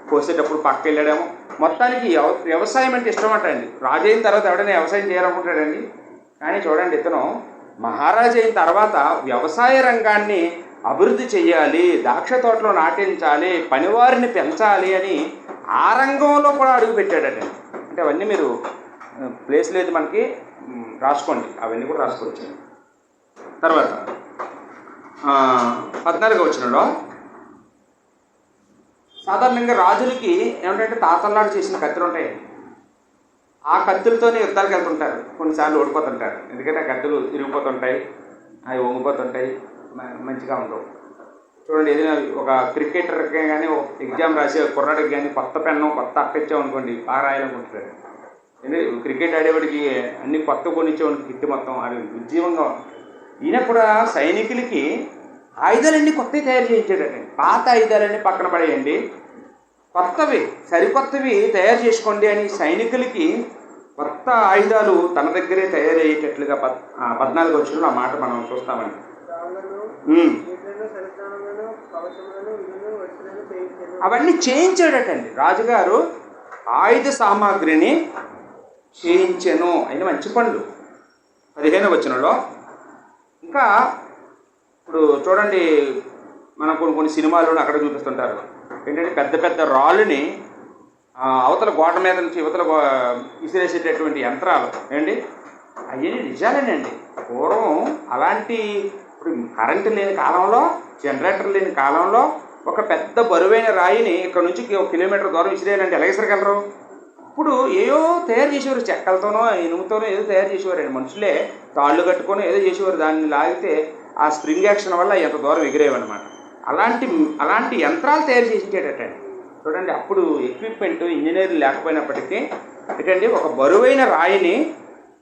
కోసేటప్పుడు పక్క వెళ్ళాడేమో. మొత్తానికి వ్యవసాయం అంటే ఇష్టం అంటండి. రాజు అయిన తర్వాత ఎవడైనా వ్యవసాయం చేయాలనుకుంటాడండి. కానీ చూడండి ఇతను మహారాజు అయిన తర్వాత వ్యవసాయ రంగాన్ని అభివృద్ధి చెయ్యాలి, ద్రాక్ష తోటలో నాటించాలి, పనివారిని పెంచాలి అని ఆ రంగంలో కూడా అడుగు పెట్టాడట. అంటే అవన్నీ మీరు ప్లేస్ లేదు మనకి, రాసుకోండి, అవన్నీ కూడా రాసుకోవచ్చు. తర్వాత 14వ వచనంలో సాధారణంగా రాజులకి ఏమిటంటే తాతల్లాడు చేసిన కత్తులు ఉంటాయి. ఆ కత్తులతోనే యుద్ధాలకు వెళ్తుంటారు. కొన్నిసార్లు ఓడిపోతుంటారు, ఎందుకంటే ఆ కత్తులు ఇరిగిపోతుంటాయి, అవి వంగిపోతుంటాయి, మంచిగా ఉండవు. చూడండి, ఏదైనా ఒక క్రికెటర్కి కానీ ఒక ఎగ్జామ్ రాసే కుర్రాడికి కానీ కొత్త పెన్ను కొత్త అప్పిచ్చామనుకోండి, బాగా రాయాలనుకుంటారు. ఎందుకంటే క్రికెట్ ఆడేవాడికి అన్ని కొత్త కొనిచ్చేవాడికి కిట్టి మొత్తం అది ఉజ్జీవంగా. ఈయన కూడా సైనికులకి ఆయుధాలన్నీ కొత్తవి తయారు చేయించాడండి. పాత ఆయుధాలన్నీ పక్కన పడేయండి, కొత్తవి సరికొత్తవి తయారు చేసుకోండి అని సైనికులకి కొత్త ఆయుధాలు తన దగ్గరే తయారయ్యేటట్లుగా 14వ వచనంలో ఆ మాట మనం చూస్తామండి. అవన్నీ చేయించాడటండి రాజుగారు. ఆయుధ సామాగ్రిని చేయించెను. అయిన మంచి పనులు 15వ వచనంలో. ఇంకా ఇప్పుడు చూడండి, మనం కొన్ని సినిమాల్లో అక్కడ చూపిస్తుంటారు ఏంటంటే పెద్ద పెద్ద రాళ్ళని అవతల గోడ మీద నుంచి యువతల విసిరేసేటటువంటి యంత్రాలు ఏంటి, అవన్నీ నిజాలేనండి. పూర్వం అలాంటి, ఇప్పుడు కరెంటు లేని కాలంలో, జనరేటర్ లేని కాలంలో ఒక పెద్ద బరువైన రాయిని ఇక్కడ నుంచి 1 కిలోమీటర్ దూరం విసిరేయాలంటే ఎలా విసిరగలరు? అప్పుడు ఏదో తయారు చేసేవారు, చెక్కలతోనో ఇనుముతోనో ఏదో తయారు చేసేవారండి. మనుషులే తాళ్ళు కట్టుకొని ఏదో చేసేవారు. దాన్ని లాగితే ఆ స్ప్రింగ్ యాక్షన్ వల్ల ఎంత దూరం ఎగిరేవన్నమాట. అలాంటి యంత్రాలు తయారు చేసేటట్టండి. చూడండి, అప్పుడు ఎక్విప్మెంట్ ఇంజనీర్లు లేకపోయినప్పటికీ ఏంటండి, ఒక బరువైన రాయిని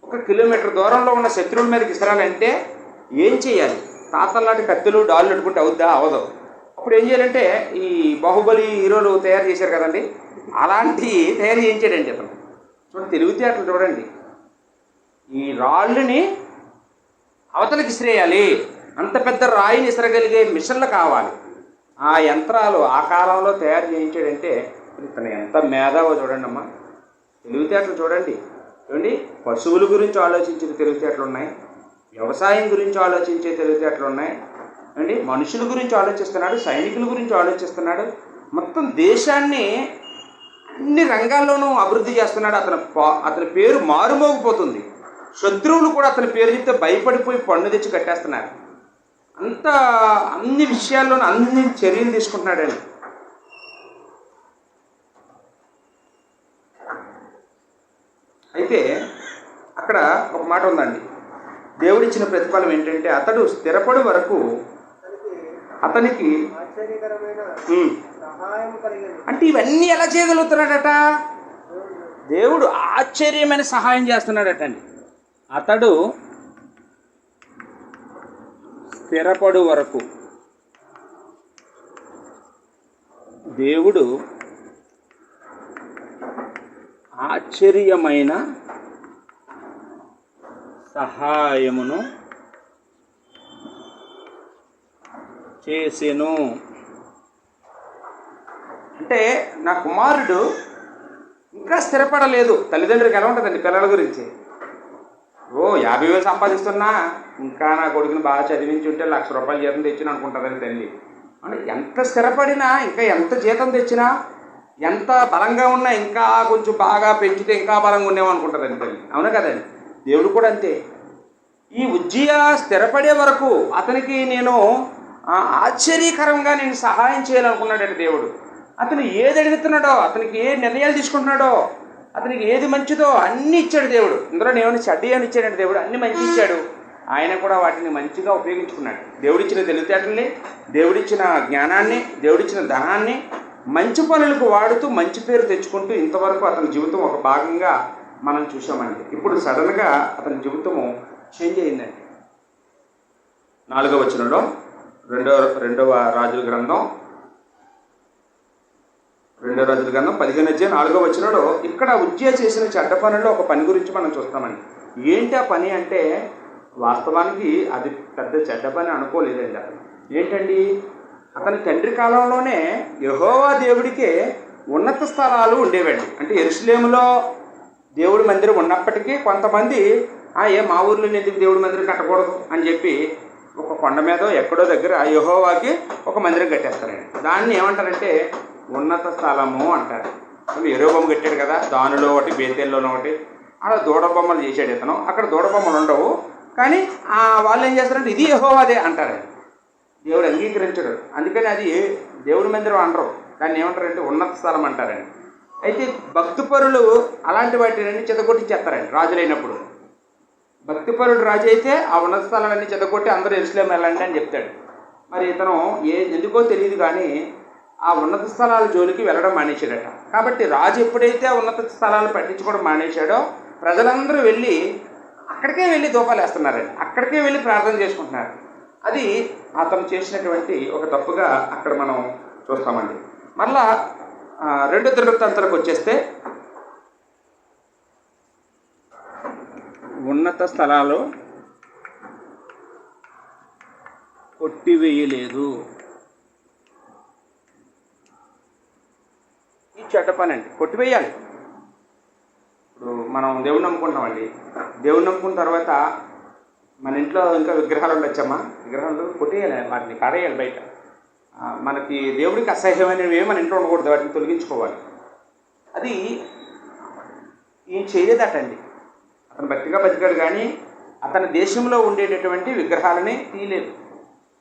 1 కిలోమీటర్ దూరంలో ఉన్న శత్రువుల మీదకి ఇసరాలంటే ఏం చేయాలి? తాతల్లాంటి కత్తులు డాళ్ళు అట్టుకుంటే అవుద్దా? అవదు. అప్పుడు ఏం చేయాలంటే ఈ బాహుబలి హీరోలు తయారు చేశారు కదండి, అలాంటి తయారు చేయించాడండి అతను. చూడండి తెలివితేటలు చూడండి. ఈ రాళ్ళని అవతలకి ఇసిరేయాలి, అంత పెద్ద రాయిని ఇసరగలిగే మిషన్లు కావాలి. ఆ యంత్రాలు ఆ కాలంలో తయారు చేయించాడంటే ఇతను ఎంత మేధావో చూడండి అమ్మా. తెలివితేటలు చూడండి. చూడండి, పశువుల గురించి ఆలోచించిన తెలివితేటలు ఉన్నాయి, వ్యవసాయం గురించి ఆలోచించే తెలివితేటలు ఉన్నాయి అండి, మనుషుల గురించి ఆలోచిస్తున్నాడు, సైనికుల గురించి ఆలోచిస్తున్నాడు, మొత్తం దేశాన్ని అన్ని రంగాల్లోనూ అభివృద్ధి చేస్తున్నాడు. అతని పేరు మారుమోగిపోతుంది. శత్రువులు కూడా అతని పేరు చెప్తే భయపడిపోయి పన్ను తెచ్చి కట్టేస్తున్నారు. అన్ని విషయాల్లోనూ అన్ని చర్యలు తీసుకుంటున్నాడండి. అయితే అక్కడ ఒక మాట ఉందండి, దేవుడిచ్చిన ప్రతిఫలం ఏంటంటే అతడు స్థిరపడు వరకు అతనికి అంటే ఇవన్నీ ఎలా చేయగలుగుతున్నాడట? దేవుడు ఆశ్చర్యమైన సహాయం చేస్తున్నాడట అండి. అతడు స్థిరపడు వరకు దేవుడు ఆశ్చర్యమైన సహాయమును చేసెను. అంటే నా కుమారుడు ఇంకా స్థిరపడలేదు. తల్లిదండ్రులకు ఎలా ఉంటుందండి పిల్లల గురించి? 50,000 సంపాదిస్తున్నా ఇంకా నా కొడుకుని బాగా చదివించి ఉంటే 1,00,000 రూపాయలు జీతం తెచ్చినా అనుకుంటుందని తల్లి. అంటే ఎంత స్థిరపడినా, ఇంకా ఎంత జీతం తెచ్చినా, ఎంత బలంగా ఉన్నా, ఇంకా కొంచెం బాగా పెంచితే ఇంకా బలంగా ఉండేమో అనుకుంటుందని తల్లి. అవునా కదండి? దేవుడు కూడా అంతే. ఈ ఉజ్జియా స్థిరపడే వరకు అతనికి నేను ఆశ్చర్యకరంగా నేను సహాయం చేయాలనుకున్నాడండి దేవుడు. అతను ఏది అడుగుతున్నాడో, అతనికి ఏ నిర్ణయాలు తీసుకుంటున్నాడో, అతనికి ఏది మంచిదో అన్నీ ఇచ్చాడు దేవుడు. ఇందులో ఏమైనా చెడ్డ అని ఇచ్చాడంటే దేవుడు అన్ని మంచి ఇచ్చాడు. ఆయన కూడా వాటిని మంచిగా ఉపయోగించుకున్నాడు. దేవుడిచ్చిన తెలివితేటల్ని, దేవుడిచ్చిన జ్ఞానాన్ని, దేవుడిచ్చిన ధనాన్ని మంచి పనులకు వాడుతూ మంచి పేరు తెచ్చుకుంటూ ఇంతవరకు అతని జీవితం ఒక భాగంగా మనం చూసామండి. ఇప్పుడు సడన్గా అతని జీవితము చేంజ్ అయిందండి. 4వ వచనంలో రెండవ రాజుల గ్రంథం 15వ వచనంలో ఇక్కడ ఉజ్జియా చేసిన చెడ్డ పనుల్లో ఒక పని గురించి మనం చూస్తామండి. ఏంటి ఆ పని అంటే, వాస్తవానికి అది పెద్ద చెడ్డ పని అనుకోలేదండి. అతను ఏంటండి, అతని తండ్రి కాలంలోనే యెహోవా దేవుడికే ఉన్నత స్థలాలు ఉండేవండి. అంటే యెరూషలేములో దేవుడి మందిరం ఉన్నప్పటికీ కొంతమంది మా ఊర్లో ఎందుకు దేవుడి మందిరం కట్టకూడదు అని చెప్పి ఒక కొండ మీద ఎక్కడో దగ్గర యెహోవాకి ఒక మందిరం కట్టేస్తారండి. దాన్ని ఏమంటారంటే ఉన్నత స్థలము అంటారు. యెరొబెయాము కట్టాడు కదా, దానిలో ఒకటి, బేతేల్లోనో ఒకటి, అలా దూడబొమ్మలు చేశాడు ఇతను. అక్కడ దూడబొమ్మలు ఉండవు, కానీ వాళ్ళు ఏం చేస్తారంటే ఇది యెహోవాదే అంటారు. దేవుడు అంగీకరించడు, అందుకని అది దేవుడి మందిరం అనరు, దాన్ని ఏమంటారంటే ఉన్నత స్థలం అంటారండి. అయితే భక్తిపరులు అలాంటి వాటిని చెదగొట్టించేస్తారండి రాజులైనప్పుడు. భక్తిపరుడు రాజు అయితే ఆ ఉన్నత స్థలాలన్నీ చెదగొట్టి అందరూ యెరూషలేము వెళ్ళండి అని చెప్తాడు. మరి ఇతను ఎందుకో తెలియదు కానీ ఆ ఉన్నత స్థలాల జోలికి వెళ్ళడం మానేశాడట. కాబట్టి రాజు ఎప్పుడైతే ఆ ఉన్నత స్థలాలు పట్టించుకోవడం మానేశాడో ప్రజలందరూ వెళ్ళి అక్కడికే వెళ్ళి దూపాలు వేస్తున్నారండి, అక్కడికే వెళ్ళి ప్రార్థన చేసుకుంటున్నారు. అది అతను చేసినటువంటి ఒక తప్పుగా అక్కడ మనం చూస్తామండి. మరలా రెండో దినవృత్తాంతాలకు వచ్చేస్తే ఉన్నత స్థలాలు కొట్టివేయలేదు. ఈ చెడ్డ పని అండి, కొట్టివేయాలి. ఇప్పుడు మనం దేవుణ్ణి నమ్ముకుంటామండి. దేవుణ్ణి నమ్ముకున్న తర్వాత మన ఇంట్లో ఇంకా విగ్రహాలు ఉండొచ్చమ్మా, విగ్రహాలు కొట్టేయాలి, వాటిని కారేయాలి బయట. మనకి దేవుడికి అసహ్యమైనవి మన ఇంట్లో ఉండకూడదు, వాటిని తొలగించుకోవాలి. అది ఏం చేయలేదటండి. అతను భక్తిగా బతికాడు, కానీ అతని దేశంలో ఉండేటటువంటి విగ్రహాలని తీయలేదు.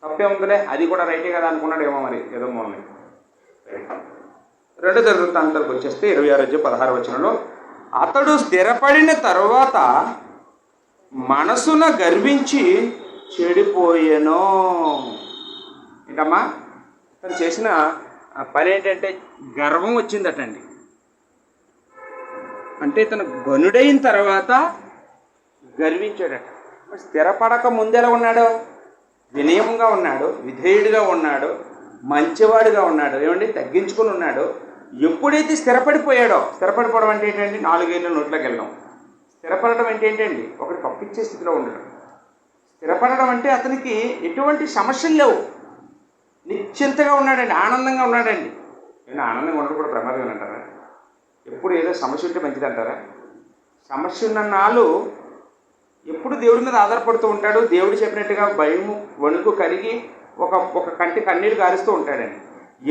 తప్పే ఉందిలే, అది కూడా రైటే కదా అనుకున్నాడేమో మరి, ఏదో మూలని. రెండో దినవృత్తాంతాలకు వచ్చేస్తే 26:16 అతడు స్థిరపడిన తరువాత మనసున గర్వించి చెడిపోయెను. ఏంటమ్మా, తను చేసిన పని ఏంటంటే గర్వం వచ్చిందటండి. అంటే తను గనుడైన తర్వాత గర్వించాడట. స్థిరపడక ముందెలా ఉన్నాడు? వినయంగా ఉన్నాడు, విధేయుడిగా ఉన్నాడు, మంచివాడిగా ఉన్నాడు, ఏమండి తగ్గించుకుని ఉన్నాడు. ఎప్పుడైతే స్థిరపడిపోయాడో, స్థిరపడిపోవడం అంటే ఏంటండి? 4 ఏళ్ళ నోట్లోకి వెళ్ళడం. స్థిరపడడం అంటే ఏంటండి? ఒకటి కప్పిచ్చే స్థితిలో ఉండడం. స్థిరపడడం అంటే అతనికి ఎటువంటి సమస్యలు లేవు, నిశ్చింతగా ఉన్నాడండి, ఆనందంగా ఉన్నాడండి. నేను ఆనందంగా ఉండడం కూడా ప్రమాదం అంటారా? ఎప్పుడు ఏదో సమస్య ఉంటే మంచిది అంటారా? సమస్య ఉన్న నాళ్ళు ఎప్పుడు దేవుడి మీద ఆధారపడుతూ ఉంటాడు. దేవుడు చెప్పినట్టుగా భయము వణుకు కలిగి ఒక కంటి కన్నీరు కారుస్తూ ఉంటాడండి.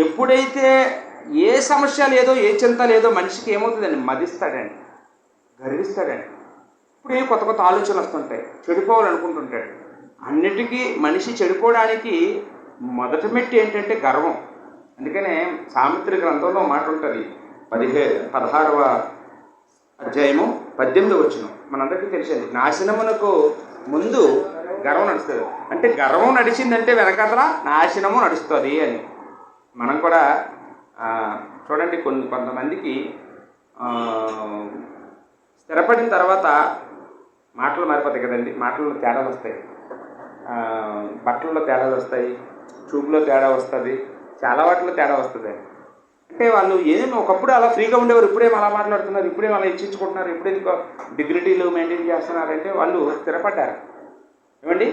ఎప్పుడైతే ఏ సమస్య లేదో, ఏ చింత లేదో, మనిషికి ఏమవుతుందండి? మదిస్తాడండి, గర్విస్తాడండి. ఇప్పుడు కొత్త కొత్త ఆలోచనలు వస్తుంటాయి, చెడిపోవాలనుకుంటుంటాడు. అన్నిటికీ మనిషి చెడిపోవడానికి మొదటి మెట్టు ఏంటంటే గర్వం. అందుకనే సామెతల గ్రంథంలో మాట ఉంటుంది, 16వ అధ్యాయము 18 మనందరికీ తెలిసింది. నాశనమునకు ముందు గర్వం నడుస్తుంది. అంటే గర్వం నడిచిందంటే వెనకాతల నాశనము నడుస్తుంది అని. మనం కూడా చూడండి, కొంతమందికి స్థిరపడిన తర్వాత మాటలు మారిపోతాయి కదండి, మాటల్లో తేడాలు వస్తాయి, బట్టల్లో తేడాలు వస్తాయి, చూపులో తేడా వస్తుంది, చాలా వాటిలో తేడా వస్తుంది. అంటే వాళ్ళు ఏమో ఒకప్పుడు అలా ఫ్రీగా ఉండేవారు, ఇప్పుడేమో అలా మాట్లాడుతున్నారు, ఇప్పుడేమో అలా ఇచ్చించుకుంటున్నారు, ఇప్పుడే డిగ్నిటీలు మెయింటైన్ చేస్తున్నారంటే వాళ్ళు స్థిరపడ్డారు. ఏమండి,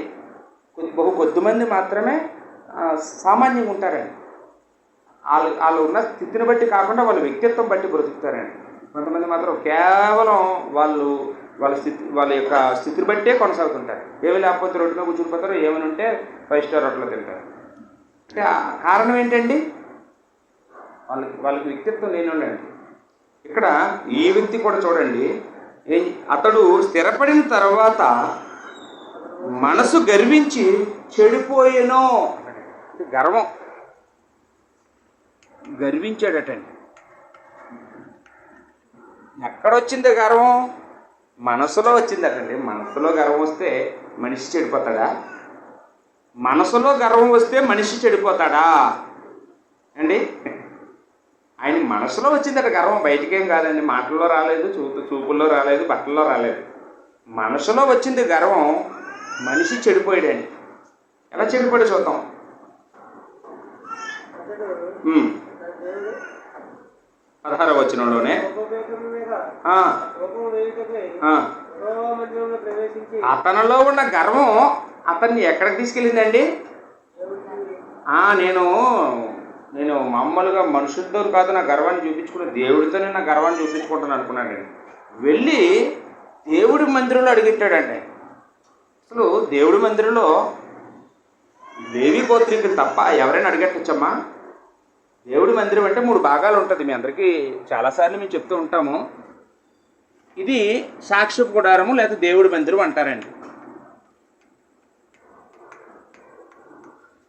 కొద్దిమంది మాత్రమే సామాన్యంగా ఉంటారండి. వాళ్ళు ఉన్న స్థితిని బట్టి కాకుండా వాళ్ళ వ్యక్తిత్వం బట్టి బ్రతుకుతారండి. కొంతమంది మాత్రం కేవలం వాళ్ళ యొక్క స్థితిని బట్టే కొనసాగుతుంటారు. ఏమి లేకపోతే రోడ్డు మీద కూర్చునిపోతారు, ఏమైనా ఉంటే 5 స్టార్ హోటల్లో తింటారు. అంటే కారణం ఏంటండి? వాళ్ళకి వ్యక్తిత్వం లేనివాళ్ళండి. ఇక్కడ ఈ వ్యక్తి కూడా చూడండి, అతడు స్థిరపడిన తర్వాత మనసు గర్వించి చెడిపోయేనో. అంటే గర్వం, గర్వించాడటండి. ఎక్కడొచ్చింది గర్వం? మనసులో వచ్చిందటండి. మనసులో గర్వం వస్తే మనిషి చెడిపోతాడా? మనసులో గర్వం వస్తే మనిషి చెడిపోతాడా అండి? ఆయన మనసులో వచ్చిందట గర్వం, బయటికేం కాదండి. మాటల్లో రాలేదు, చూపుల్లో రాలేదు, బట్టల్లో రాలేదు, మనసులో వచ్చింది గర్వం. మనిషి చెడిపోయాడండి. ఎలా చెడిపోయాడు చూద్దాం. 16వ వచనంలోనే అతనిలో ఉన్న గర్వం అతన్ని ఎక్కడికి తీసుకెళ్ళిందండి? నేను మామూలుగా మనుషులతో కాదు నా గర్వాన్ని చూపించుకుని, దేవుడితోనే నా గర్వాన్ని చూపించుకుంటాను అనుకున్నాడండి. వెళ్ళి దేవుడి మందిరంలో అడిగెట్టాడంటే. అసలు దేవుడి మందిరంలో లేవి గోత్రీకులు తప్ప ఎవరైనా అడిగెట్టచ్చమ్మా? దేవుడి మందిరం అంటే 3 భాగాలు ఉంటుంది. మీ అందరికీ చాలాసార్లు మేము చెప్తూ ఉంటాము. ఇది సాక్ష్యపు గుడారము లేదా దేవుడి మందిరం అంటారండి.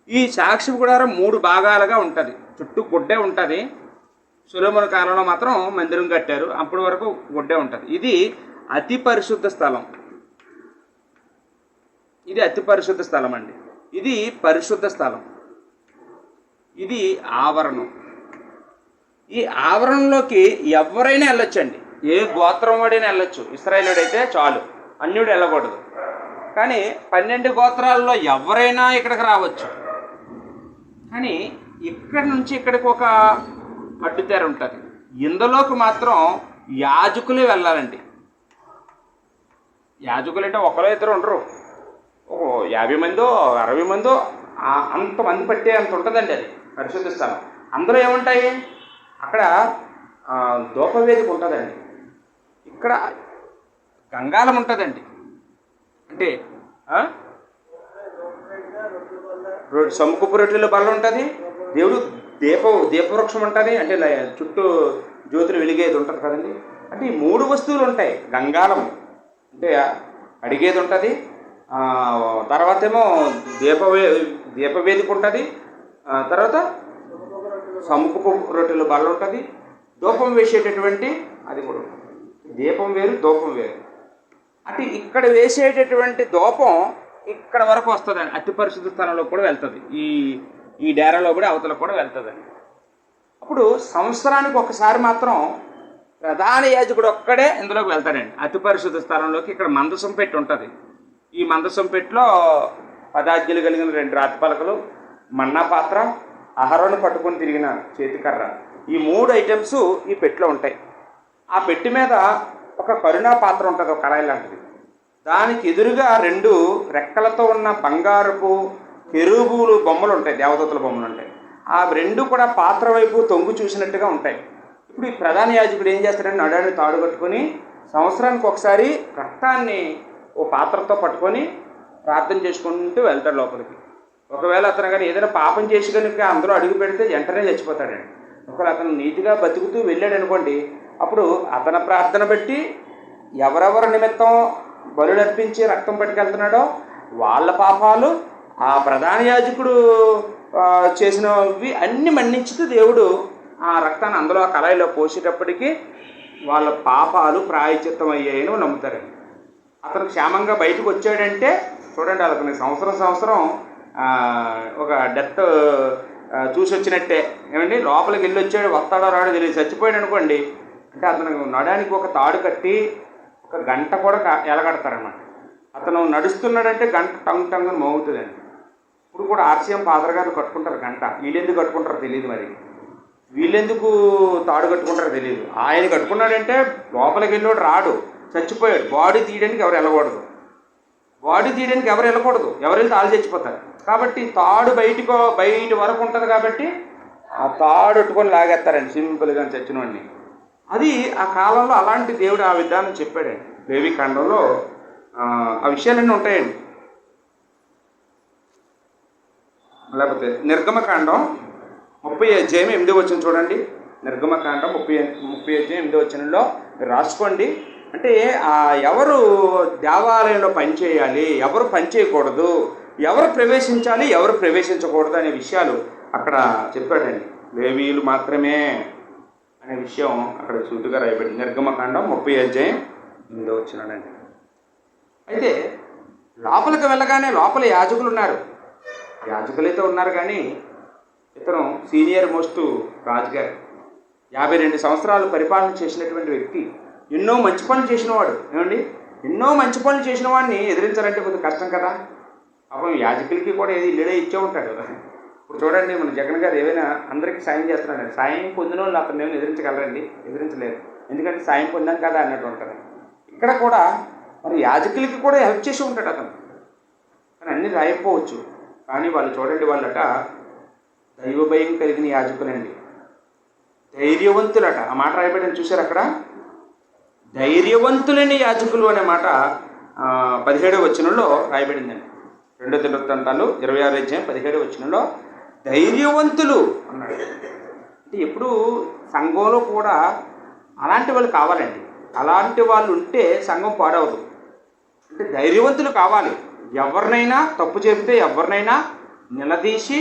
ఈ సాక్ష్యపు గుడారం 3 భాగాలుగా ఉంటుంది. చుట్టూ గుడ్డే ఉంటుంది. సొలొమోను కాలంలో మాత్రం మందిరం కట్టారు, అప్పటి వరకు గుడ్డే ఉంటుంది. ఇది అతి పరిశుద్ధ స్థలం. ఇది అతి పరిశుద్ధ స్థలం అండి. ఇది పరిశుద్ధ స్థలం. ఇది ఆవరణం. ఈ ఆవరణలోకి ఎవరైనా వెళ్ళొచ్చండి. ఏ గోత్రం వాడైనా వెళ్ళొచ్చు. ఇశ్రాయేలుడైతే చాలు, అన్యుడు వెళ్ళకూడదు. కానీ 12 గోత్రాల్లో ఎవరైనా ఇక్కడికి రావచ్చు. కానీ ఇక్కడి నుంచి ఇక్కడికి ఒక అడ్డుతెర ఉంటుంది. ఇందులోకి మాత్రం యాజకులే వెళ్ళాలండి. యాజకులు అంటే ఒకరో ఇద్దరు ఉండరు, 50 మందో 60 మందో అంతమంది పట్టే అంత ఉంటుందండి అది పరిశుద్ధ స్థలం. అందులో ఏముంటాయి, అక్కడ ధూపవేదిక ఉంటుందండి, ఇక్కడ గంగాళం ఉంటుందండి, అంటే సముఖపు రొట్టెల బల్ల ఉంటుంది, దేవుడు దీపవృక్షం ఉంటుంది, అంటే చుట్టూ జ్యోతులు వెలిగేది ఉంటుంది కదండి. అంటే ఈ 3 వస్తువులు ఉంటాయి. గంగాళం అంటే అడిగేది ఉంటుంది, తర్వాత ఏమో దీపవేదిక ఉంటుంది, తర్వాత సముఖపు రొట్టెల బల్ల ఉంటుంది, ధూపం వేసేటటువంటి అది కూడా ఉంటుంది. దీపం వేరు, ధూపం వేరు. అంటే ఇక్కడ వేసేటటువంటి ధూపం ఇక్కడ వరకు వస్తుందండి, అతి పరిశుద్ధ స్థలంలో కూడా వెళ్తుంది, ఈ డేరాలో కూడా అవతల కూడా వెళ్తుందండి. అప్పుడు సంవత్సరానికి ఒకసారి మాత్రం ప్రధాన యాజకుడు ఒక్కడే ఇందులోకి వెళ్తాడండి, అతి పరిశుద్ధ స్థలంలోకి. ఇక్కడ మందసం పెట్టి ఉంటుంది. ఈ మందసం పెట్టిలో 10 ఆజ్ఞలు కలిగిన 2 రాతి పలకలు, మన్నా పాత్ర, అహరోను పట్టుకొని తిరిగిన చేతికర్ర, ఈ 3 ఐటమ్స్ ఈ పెట్టిలో ఉంటాయి. ఆ పెట్టి మీద ఒక కరుణా పాత్ర ఉంటుంది, ఒక కడాయి లాంటిది. దానికి ఎదురుగా 2 రెక్కలతో ఉన్న బంగారపు కెరూబులు బొమ్మలు ఉంటాయి, దేవదూతల బొమ్మలు ఉంటాయి. ఆ 2 కూడా పాత్ర వైపు తొంగు చూసినట్టుగా ఉంటాయి. ఇప్పుడు ఈ ప్రధాన యాజకుడు ఏం చేస్తాడంటే నడాన్ని తాడు కట్టుకొని సంవత్సరానికి ఒకసారి రక్తాన్ని ఓ పాత్రతో పట్టుకొని ప్రార్థన చేసుకుంటూ వెళ్తాడు లోపలికి. ఒకవేళ అతను కానీ ఏదైనా పాపం చేసి కనుక అందులో అడుగు పెడితే వెంటనే చచ్చిపోతాడండి. ఒకవేళ అతను నీతిగా బతుకుతూ వెళ్ళాడు అనుకోండి, అప్పుడు అతని ప్రార్థన బట్టి ఎవరెవరి నిమిత్తం బలులు అర్పించి రక్తం పట్టుకెళ్తున్నాడో వాళ్ళ పాపాలు ఆ ప్రధాన యాజకుడు చేసినవి అన్ని మన్నించుతూ దేవుడు ఆ రక్తాన్ని అందులో ఆ కళాయిలో పోసేటప్పటికీ వాళ్ళ పాపాలు ప్రాయచిత్తం అయ్యాయని నమ్ముతారండి. అతను క్షేమంగా బయటకు వచ్చాడంటే చూడండి, అతను సంవత్సరం ఒక డెత్ చూసి వచ్చినట్టే. ఏమండి, లోపలికి వెళ్ళి వచ్చాడు, వస్తాడో రాడో తెలియదు, చచ్చిపోయాడు అనుకోండి, అంటే అతను నడానికి ఒక తాడు కట్టి ఒక గంట కూడా ఎలగడతారన్నమాట. అతను నడుస్తున్నాడంటే గంట టంగ్ టంగ్ అని మోగుతుందండి. ఇప్పుడు కూడా ఆర్సీఎం ఫాదర్ గారు కట్టుకుంటారు గంట, వీళ్ళెందుకు కట్టుకుంటారో తెలియదు, మరి వీళ్ళెందుకు తాడు కట్టుకుంటారో తెలియదు. ఆయన కట్టుకున్నాడంటే లోపలికి వెళ్ళాడు, రాడు, చచ్చిపోయాడు, బాడీ తీయడానికి ఎవరు వెళ్ళకూడదు, ఎవరు వెళ్తే వాళ్ళు చచ్చిపోతారు. కాబట్టి తాడు బయట వరకు ఉంటుంది కాబట్టి ఆ తాడు పెట్టుకొని లాగేస్తారండి సింపుల్గా చచ్చిన వాడిని. అది ఆ కాలంలో అలాంటి దేవుడు ఆ విధానం చెప్పాడండి. లేవి కాండంలో ఆ విషయాలన్నీ ఉంటాయండి. లేకపోతే నిర్గమకాండం 30 అధ్యాయం 8వ వచనం చూడండి. నిర్గమకాండం 30 అధ్యాయం 8వ వచనంలో రాసుకోండి. అంటే ఎవరు దేవాలయంలో పనిచేయాలి, ఎవరు పనిచేయకూడదు, ఎవరు ప్రవేశించాలి, ఎవరు ప్రవేశించకూడదు అనే విషయాలు అక్కడ చెప్పాడండి. లేవీయులు మాత్రమే అనే విషయం అక్కడ సూటిగా రాయబడింది. నిర్గమకాండం 30 అధ్యాయం 8వ వచనండి. అయితే లోపలికి వెళ్ళగానే లోపల యాజకులు ఉన్నారు, యాజకులైతే ఉన్నారు, కానీ ఇతను సీనియర్ మోస్ట్ రాజుగారు, 52 సంవత్సరాలు పరిపాలన చేసినటువంటి వ్యక్తి, ఎన్నో మంచి పనులు చేసినవాడు. ఏమండి, ఎన్నో మంచి పనులు చేసిన వాడిని ఎదిరించాలంటే కొంచెం కష్టం కదా. అప్పుడు యాజకులకి కూడా ఏది ఇల్లుడే ఇచ్చే ఉంటాడు. ఇప్పుడు చూడండి, మన జగన్ గారు ఏమైనా అందరికీ సాయం చేస్తున్నాడు, సాయం పొందిన వాళ్ళు అతను ఏమైనా ఎదిరించగలరండి? ఎదిరించలేరు, ఎందుకంటే సాయం పొందాం కదా అన్నట్టు ఉంటుంది. ఇక్కడ కూడా మరి యాజకులకి కూడా హెల్ప్ చేసి ఉంటాడు అతను, కానీ అన్నీ రాయకపోవచ్చు. కానీ వాళ్ళు చూడండి, వాళ్ళట దైవభయం కలిగిన యాజకులండి, ధైర్యవంతులట. ఆ మాట రాయబడి చూశారు అక్కడ, ధైర్యవంతులని యాజకులు అనే మాట 17వ వచనంలో రాయబడిందండి. 2 దినవృత్తాంతాలు 26వ అధ్యాయం 17వ వచనంలో ధైర్యవంతులు అన్నాడు. అంటే ఎప్పుడు సంఘంలో కూడా అలాంటి వాళ్ళు కావాలండి. అలాంటి వాళ్ళు ఉంటే సంఘం పాడవదు. అంటే ధైర్యవంతులు కావాలి. ఎవరినైనా తప్పు చెబితే ఎవరినైనా నిలదీసి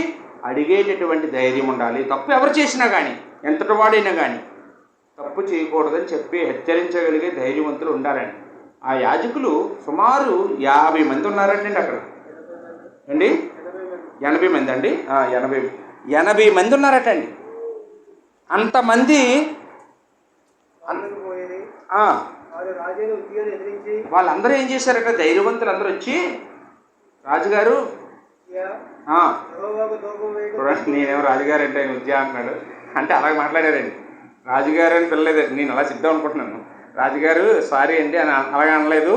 అడిగేటటువంటి ధైర్యం ఉండాలి. తప్పు ఎవరు చేసినా కానీ, ఎంతటి వాడైనా కానీ తప్పు చేయకూడదని చెప్పి హెచ్చరించగలిగే ధైర్యవంతులు ఉండాలండి. ఆ యాజకులు సుమారు 50 మంది ఉన్నారండి అక్కడ అండి. 80 మంది అండి, 80 మంది ఉన్నారటండి. అంతమంది ఆ వారు రాజైన ఉజ్జియాను ఎదిరించి వాళ్ళందరూ ఏం చేశారట, ధైర్యవంతులు అందరూ వచ్చి రాజుగారు యెహోవాకు ధూపం వేయడం చూడండి, నేనేమో రాజుగారు అంటే ఆయన ఉజ్జా అంటున్నాడు, అంటే అలాగే మాట్లాడారండి. రాజుగారు అని పిల్లలేదు, నేను అలా చెప్దాం అనుకుంటున్నాను. రాజుగారు సారీ అండి అని అలాగే అనలేదు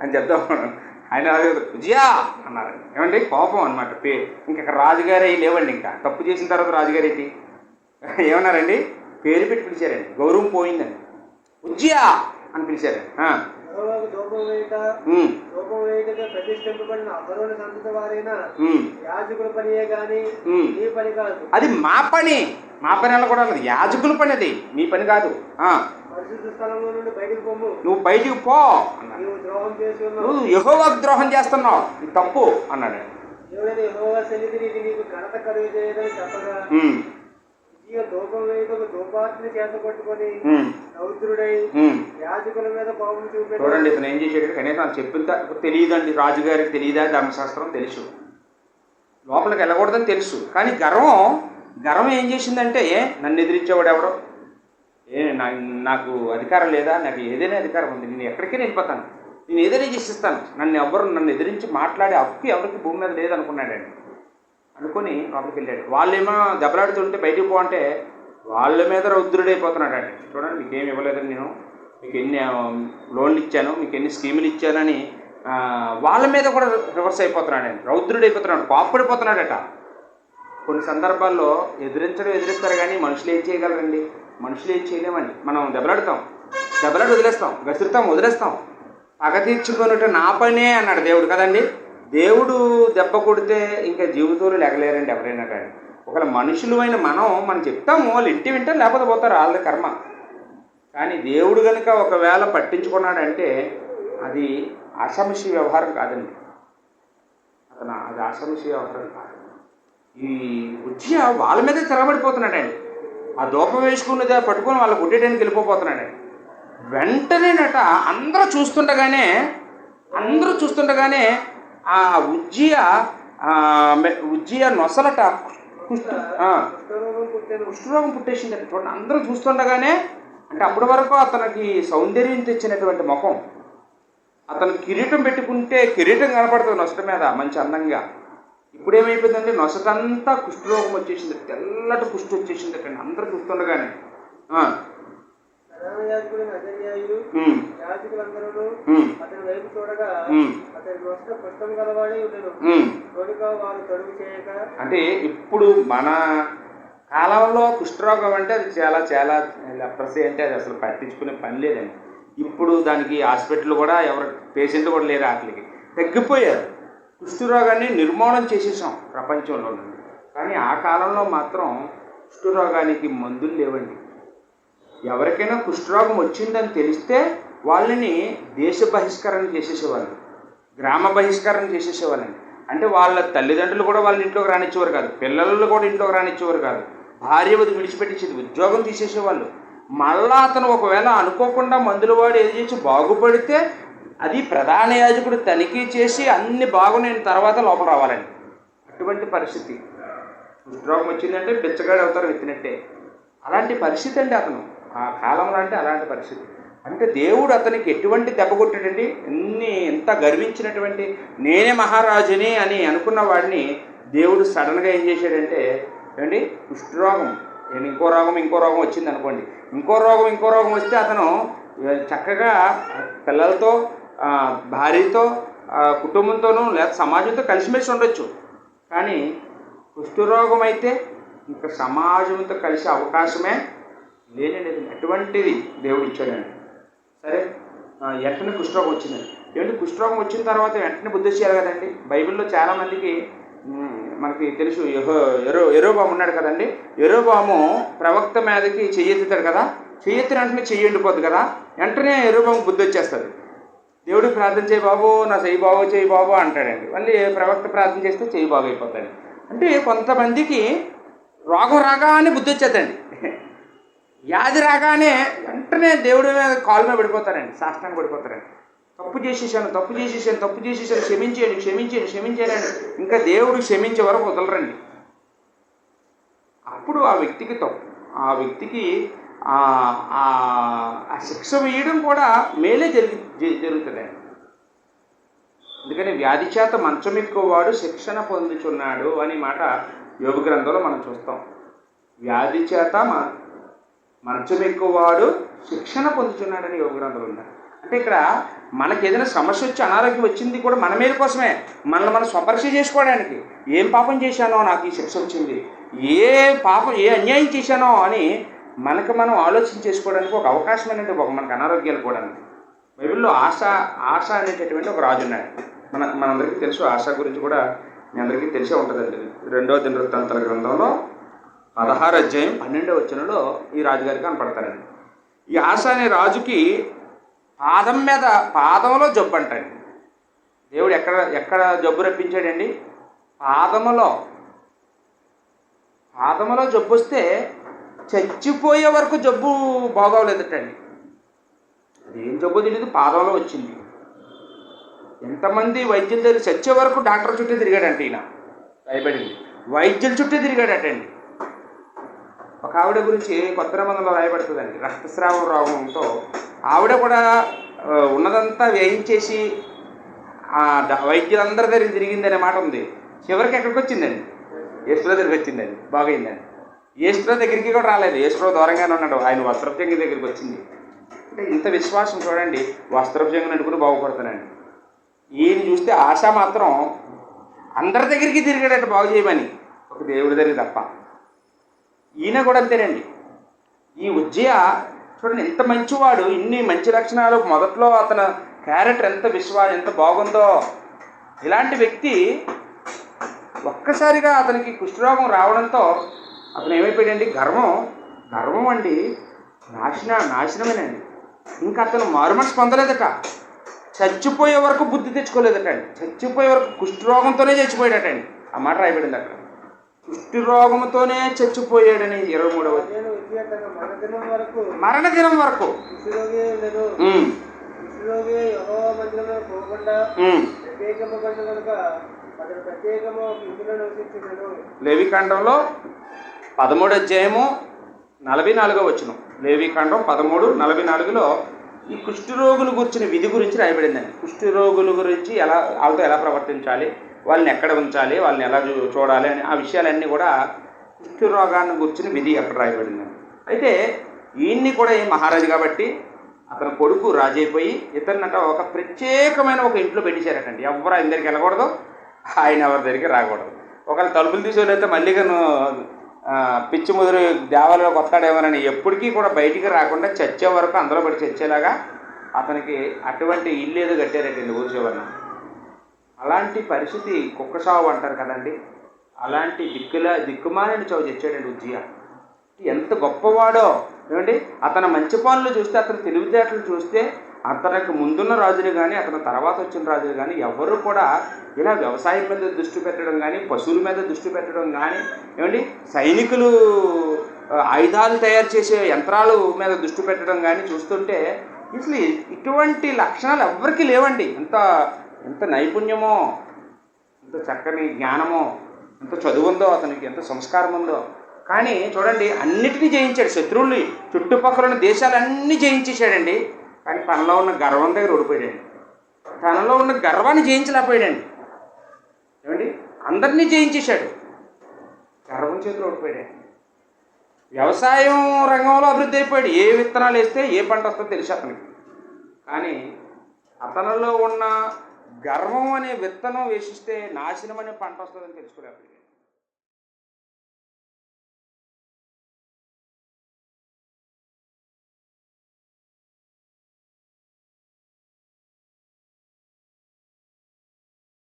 అని చెప్దాం అనుకున్నాను. ఆయన రాజుగారు ఉజ్జా అన్నారు. ఏమండి కోపం అనమాట. ఇంక రాజుగారే లేవండి. ఇంకా తప్పు చేసిన తర్వాత రాజుగారు ఏంటి ఏమన్నారండి, పేరు పెట్టి పిలిచారండి. గౌరవం పోయిందండి. ఉజ్జా అని పిలిచారండి. యెహోవాకు ధూపం వేయుటకు ప్రతిష్ఠింపబడిన అహరోను సంతతి వారైన యాజకుల పనియే గాని నీ పని కాదు. అది మా పని అలా కూడా లేదు. యాజకుల పని, అది మీ పని కాదు. పరిశుద్ధ స్థలంలో నుండి బయటకు పొమ్ము, నువ్వు బయటికి పో అన్నాడు. నీవు ద్రోహం చేసి ఉన్నావు, నువ్వు యెహోవాకు ద్రోహం చేస్తున్నావు, ఇది తప్పు అన్నాడు. దేవుడైన యెహోవా సన్నిధిని నీకు ఘనత కలుగు చేయదని చెప్పగా ఉజ్జియా ధూపం వేయుటకు ధూపార్తిని చేత పట్టుకొని రౌద్రుడై యాజకుల మీద కోపం చూపెట్టాడు. చూడండి, ఇతను ఏం చేశాడు, కనీసం నాకు చెప్పిన తెలియదండి. రాజుగారికి తెలియదా ధర్మశాస్త్రం? తెలుసు. లోపలికి వెళ్ళకూడదని తెలుసు. కానీ గర్వం ఏం చేసిందంటే, నన్ను ఎదిరించేవాడు ఎవడో, నాకు అధికారం లేదా, నాకు ఏదైనా అధికారం ఉంది, నేను ఎక్కడికైనా వెళ్ళిపోతాను, నేను ఏదైనా చేసిస్తాను, నన్ను ఎదిరించి మాట్లాడే హక్కు ఎవరికి భూమి మీద లేదనుకున్నాడండి. అనుకొని లోపలికి వెళ్ళాడు. వాళ్ళేమో దెబ్బలాడుతుంటే బయటికి పో అంటే వాళ్ళ మీద రౌద్రుడైపోతున్నాడండి. చూడండి, మీకేమి ఇవ్వలేదని నేను, మీకు ఎన్ని లోన్లు ఇచ్చాను, మీకు ఎన్ని స్కీములు ఇచ్చానని వాళ్ళ మీద కూడా రివర్స్ అయిపోతున్నాడండి. రౌద్రుడైపోతున్నాడు, కోప్పడిపోతున్నాడట. కొన్ని సందర్భాల్లో ఎదిరిస్తారు కానీ మనుషులు ఏం చేయగలరండి? మనుషులు ఏం చేయలేమని మనం దెబ్బలాడి వదిలేస్తాం, వదిలేస్తాం. పగ తీర్చుకొనుట నా పనే అన్నాడు దేవుడు కదండి. దేవుడు దెబ్బ కొడితే ఇంకా జీవితంలో లేగలేరండి ఎవరైనా కానీ. ఒకవేళ మనుషులు అయిన మనం చెప్తాము, వాళ్ళు ఇంటి వింటారు, లేకపోతే పోతారు, వాళ్ళ కర్మ. కానీ దేవుడు కనుక ఒకవేళ పట్టించుకున్నాడంటే అది ఆషామాషి వ్యవహారం కాదండి. అది ఆషామాషి వ్యవహారం కాదు. ఈ ఉజ్జియా వాళ్ళ మీదే తిరగబడిపోతున్నాడండి. ఆ దూపం వేసుకున్నది పట్టుకొని వాళ్ళు కొట్టేయడానికి వెళ్ళిపోతున్నాడండి. వెంటనేనట అందరూ చూస్తుండగానే ఆ ఉజ్జియా నొసలట కుష్ఠరోగం పుట్టేసిందట. చూడండి, అందరూ చూస్తుండగానే, అంటే అప్పటి వరకు అతనికి సౌందర్యం తెచ్చినటువంటి ముఖం, అతను కిరీటం పెట్టుకుంటే కిరీటం కనపడుతుంది నొసట మీద మంచి అందంగా. ఇప్పుడు ఏమైపోతుందంటే నొసటంతా కుష్ఠరోగం వచ్చేసింది, తెల్లటి కుష్టి వచ్చేసింది అక్కడ అందరూ చూస్తుండగానే. అతని వైపు చూడగా అతని నొసట కుష్ఠం గలవాడే ఉండెను. అంటే ఇప్పుడు మన కాలంలో కుష్ఠరోగం అంటే అది చాలా లెప్రసీ అంటే అది అసలు పట్టించుకునే పని లేదండి. ఇప్పుడు దానికి హాస్పిటల్ కూడా ఎవరు పేషెంట్లు కూడా లేరు, వాటికి తగ్గిపోయారు. కుష్ఠరోగాన్ని నిర్మూలన చేసేసాం ప్రపంచంలో నుండి. కానీ ఆ కాలంలో మాత్రం కుష్ఠరోగానికి మందులు లేవండి. ఎవరికైనా కుష్ఠరోగం వచ్చిందని తెలిస్తే వాళ్ళని దేశ బహిష్కరణ చేసేసేవాళ్ళు, గ్రామ బహిష్కరణ చేసేసేవాళ్ళండి. అంటే వాళ్ళ తల్లిదండ్రులు కూడా వాళ్ళని ఇంట్లోకి రానిచ్చేవారు కాదు, పిల్లలు కూడా ఇంట్లోకి రానిచ్చేవారు కాదు, భార్య విడిచిపెట్టేసేది, ఉద్యోగం తీసేసేవాళ్ళు. మళ్ళా అతను ఒకవేళ అనుకోకుండా మందుల వాడు ఏది చేసి బాగుపడితే అది ప్రధాన యాజకుడు తనిఖీ చేసి అన్ని బాగునైన తర్వాత లోపల రావాలండి. అటువంటి పరిస్థితి. కుష్ఠరోగం వచ్చిందంటే బిచ్చగాడు అవుతారు ఎత్తినట్టే. అలాంటి పరిస్థితి అండి అతను ఆ కాలంలో. అంటే అలాంటి పరిస్థితి. అంటే దేవుడు అతనికి ఎటువంటి దెబ్బ కొట్టాడండి. ఎంత గర్వించినటువంటి నేనే మహారాజుని అని అనుకున్న వాడిని దేవుడు సడన్గా ఏం చేశాడంటే, ఏమండి కుష్ఠరోగం, ఇంకో రోగం వచ్చింది అనుకోండి, ఇంకో రోగం వస్తే అతను చక్కగా పిల్లలతో, భార్యతో, కుటుంబంతోనూ లేదా సమాజంతో కలిసిమెలిసి ఉండొచ్చు. కానీ కుష్ఠరోగం అయితే ఇంకా సమాజంతో కలిసే అవకాశమే లేనండి. అటువంటిది దేవుడు ఇచ్చాడండి. సరే, వెంటనే కుష్ఠరోగం వచ్చిందండి. ఏమంటే కుష్ఠరోగం వచ్చిన తర్వాత వెంటనే బుద్ధి చేయాలి కదండి. బైబిల్లో చాలామందికి మనకి తెలుసు, యెరోబాము ఉన్నాడు కదండి. యెరోబాము ప్రవక్త మీదకి చెయ్యెత్తుతాడు కదా, చెయ్యెత్తిన వెంటనే చెయ్యి ఎండిపోద్ది కదా, వెంటనే యెరోబాము బుద్ధి వచ్చేస్తుంది. దేవుడికి ప్రార్థన చేయి బాబు, నా చెయ్యి బాబు అంటాడండి. మళ్ళీ ప్రవక్త ప్రార్థన చేస్తే చెయ్యి బాగు అయిపోతాడు. అంటే కొంతమందికి రోగం రాగానే బుద్ధి వచ్చేద్దండి, వ్యాధి రాగానే వెంటనే దేవుడి మీద కాలు మీద పడిపోతారండి, సాష్టాంగ పడిపోతారండి. తప్పు చేసేసాను, క్షమించేయండి అని ఇంకా దేవుడు క్షమించే వరకు వదలరండి. అప్పుడు ఆ వ్యక్తికి తప్పు, ఆ వ్యక్తికి ఆ శిక్ష వేయడం కూడా మేలే జరుగుతుందండి. అందుకని వ్యాధి చేత మంచం ఎక్కువవాడు శిక్షణ పొందుచున్నాడు అని మాట యోబు గ్రంథంలో మనం చూస్తాం. వ్యాధి చేత మంచం ఎక్కువవాడు శిక్షణ పొందుచున్నాడని యోబు గ్రంథంలో ఉన్నారు. అంటే ఇక్కడ మనకి ఏదైనా సమస్య వచ్చి అనారోగ్యం వచ్చింది కూడా మన మీద కోసమే, మనల్ని మనం స్వపరీక్ష చేసుకోవడానికి. ఏం పాపం చేశానో నాకు ఈ శిక్ష వచ్చింది, ఏ అన్యాయం చేశానో అని మనకు మనం ఆలోచన చేసుకోవడానికి ఒక అవకాశం అనేది మనకు అనారోగ్యాలు కూడా. బైబిల్లో ఆశ అనేటటువంటి ఒక రాజు ఉన్నాడు. మనందరికీ తెలుసు. ఆశ గురించి కూడా మీ అందరికీ తెలిసే ఉంటుందండి. 2వ దినవృత్తాంతాల గ్రంథంలో 16వ అధ్యాయం 12వ వచనంలో ఈ రాజుగారికి కనపడతారండి. ఈ ఆశ అనే రాజుకి పాదంలో జబ్బు అంటండి. దేవుడు ఎక్కడ జబ్బు రప్పించాడండి? పాదములో జబ్బు వస్తే చచ్చిపోయే వరకు జబ్బు బాగోలేదటండి. అదేం జబ్బు తెలియదు, పాదంలో వచ్చింది. ఎంతమంది వైద్యుల దగ్గర చచ్చే వరకు డాక్టర్ చుట్టూ తిరిగాడంట. ఈయన భయపడింది, వైద్యుల చుట్టూ తిరిగాడటండి. ఒక ఆవిడ గురించి కొత్త నిబంధనలో రాయబడుతుందండి. రక్తస్రావ రోగంతో ఆవిడ కూడా ఉన్నదంతా వ్యయించేసి వైద్యులందరి దగ్గరికి తిరిగిందనే మాట ఉంది. చివరికి ఎక్కడికి వచ్చిందండి? యేసుప్రభు దగ్గరికి వచ్చిందండి. బాగైందండి. యేసుప్రభు దగ్గరికి కూడా రాలేదు. యేసుప్రభు దూరంగానే ఉన్నాడు. ఆయన వస్త్రభ్యంగి దగ్గరికి వచ్చింది. అంటే ఇంత విశ్వాసం చూడండి. వస్త్రభ్యంగిని అనుకుని బాగుపడుతున్నాండి. ఈయన చూస్తే ఆశ మాత్రం అందరి దగ్గరికి తిరిగాడట బాగు చేయమని, ఒక దేవుడి దగ్గర తప్ప. ఈయన కూడా అంతేనండి. ఈ ఉజ్జయ చూడండి ఎంత మంచివాడు, ఇన్ని మంచి లక్షణాలు. మొదట్లో అతని క్యారెక్టర్ ఎంత బాగుందో. ఇలాంటి వ్యక్తి ఒక్కసారిగా అతనికి కుష్ఠరోగం రావడంతో అతను ఏమైపోయాడండి? గర్వం అండి నాశనమేనండి. ఇంకా అతను మారుమనసు పొందలేదట. చచ్చిపోయే వరకు బుద్ధి తెచ్చుకోలేదటండి. చచ్చిపోయే వరకు కుష్ఠరోగంతోనే చచ్చిపోయాడటండి. ఆ మాట రాయబడింది అక్కడ. కుష్ఠరోగంతోనే చచ్చిపోయాడని 23వ మరణదినం వరకు. లేవికాండంలో 13వ అధ్యాయము 44వ వచనం. లేవికాండం 13:44లో ఈ కుష్ఠరోగుల గురించిన విధి గురించి రాయబడిందండి. కుష్ఠరోగుల గురించి వాళ్ళతో ఎలా ప్రవర్తించాలి, వాళ్ళని ఎక్కడ ఉంచాలి, వాళ్ళని ఎలా చూడాలి అని ఆ విషయాలన్నీ కూడా కుష్ఠరోగాన్ని గురించిన విధి అక్కడ రాయబడిందండి. అయితే ఈయన్ని కూడా మహారాజు కాబట్టి అతని కొడుకు రాజు అయిపోయి ఇతన్నట ఒక ప్రత్యేకమైన ఒక ఇంట్లో పెట్టించారటండి. ఎవరు ఆయన దగ్గరికి వెళ్ళకూడదు, ఆయన ఎవరి దగ్గరికి రాకూడదు. ఒకవేళ తలుపులు తీసేవాళ్ళైతే మళ్ళీ పిచ్చి ముదురు దేవాలయంలోకి వస్తాడేమోనని ఎప్పటికీ కూడా బయటికి రాకుండా చచ్చే వరకు అందులో పడి చచ్చేలాగా అతనికి అటువంటి ఇల్లు ఏదో కట్టారటండి ఊరి చివరన. అలాంటి పరిస్థితి కుక్క చావు అంటారు కదండి, అలాంటి దిక్కుమాలని చావు తెచ్చాడండి ఉజ్జియ. ఎంత గొప్పవాడో ఏమండి. అతని మంచి పనులు చూస్తే, అతని తెలివితేటలు చూస్తే అతనికి ముందున్న రాజులు కానీ అతని తర్వాత వచ్చిన రాజులు కానీ ఎవరు కూడా ఇలా వ్యవసాయం మీద దృష్టి పెట్టడం కానీ, పశువుల మీద దృష్టి పెట్టడం కానీ, ఏమండి సైనికులు ఆయుధాలు తయారు చేసే యంత్రాల మీద దృష్టి పెట్టడం కానీ చూస్తుంటే అసలు ఇటువంటి లక్షణాలు ఎవరికి లేవండి. ఎంత నైపుణ్యమో, ఎంత చక్కని జ్ఞానమో, ఎంత చదువు ఉందో అతనికి, ఎంత సంస్కారం ఉందో. కానీ చూడండి అన్నిటినీ జయించాడు. శత్రువుల్ని చుట్టుపక్కల ఉన్న దేశాలన్నీ జయించేశాడండి. కానీ తనలో ఉన్న గర్వం దగ్గర ఓడిపోయాడండి. తనలో ఉన్న గర్వాన్ని జయించలేకపోయాడండి. ఏమండి అందరినీ జయించేశాడు, గర్వం చేతిలో ఓడిపోయాడండి. వ్యవసాయం రంగంలో అభివృద్ధి అయిపోయాడు. ఏ విత్తనాలు వేస్తే ఏ పంట వస్తుందో తెలిసి అతనికి. కానీ అతనిలో ఉన్న గర్వం అనే విత్తనం వేసిస్తే నాశనం అనే పంట వస్తుందని తెలుసుకోలేకపోయాడు.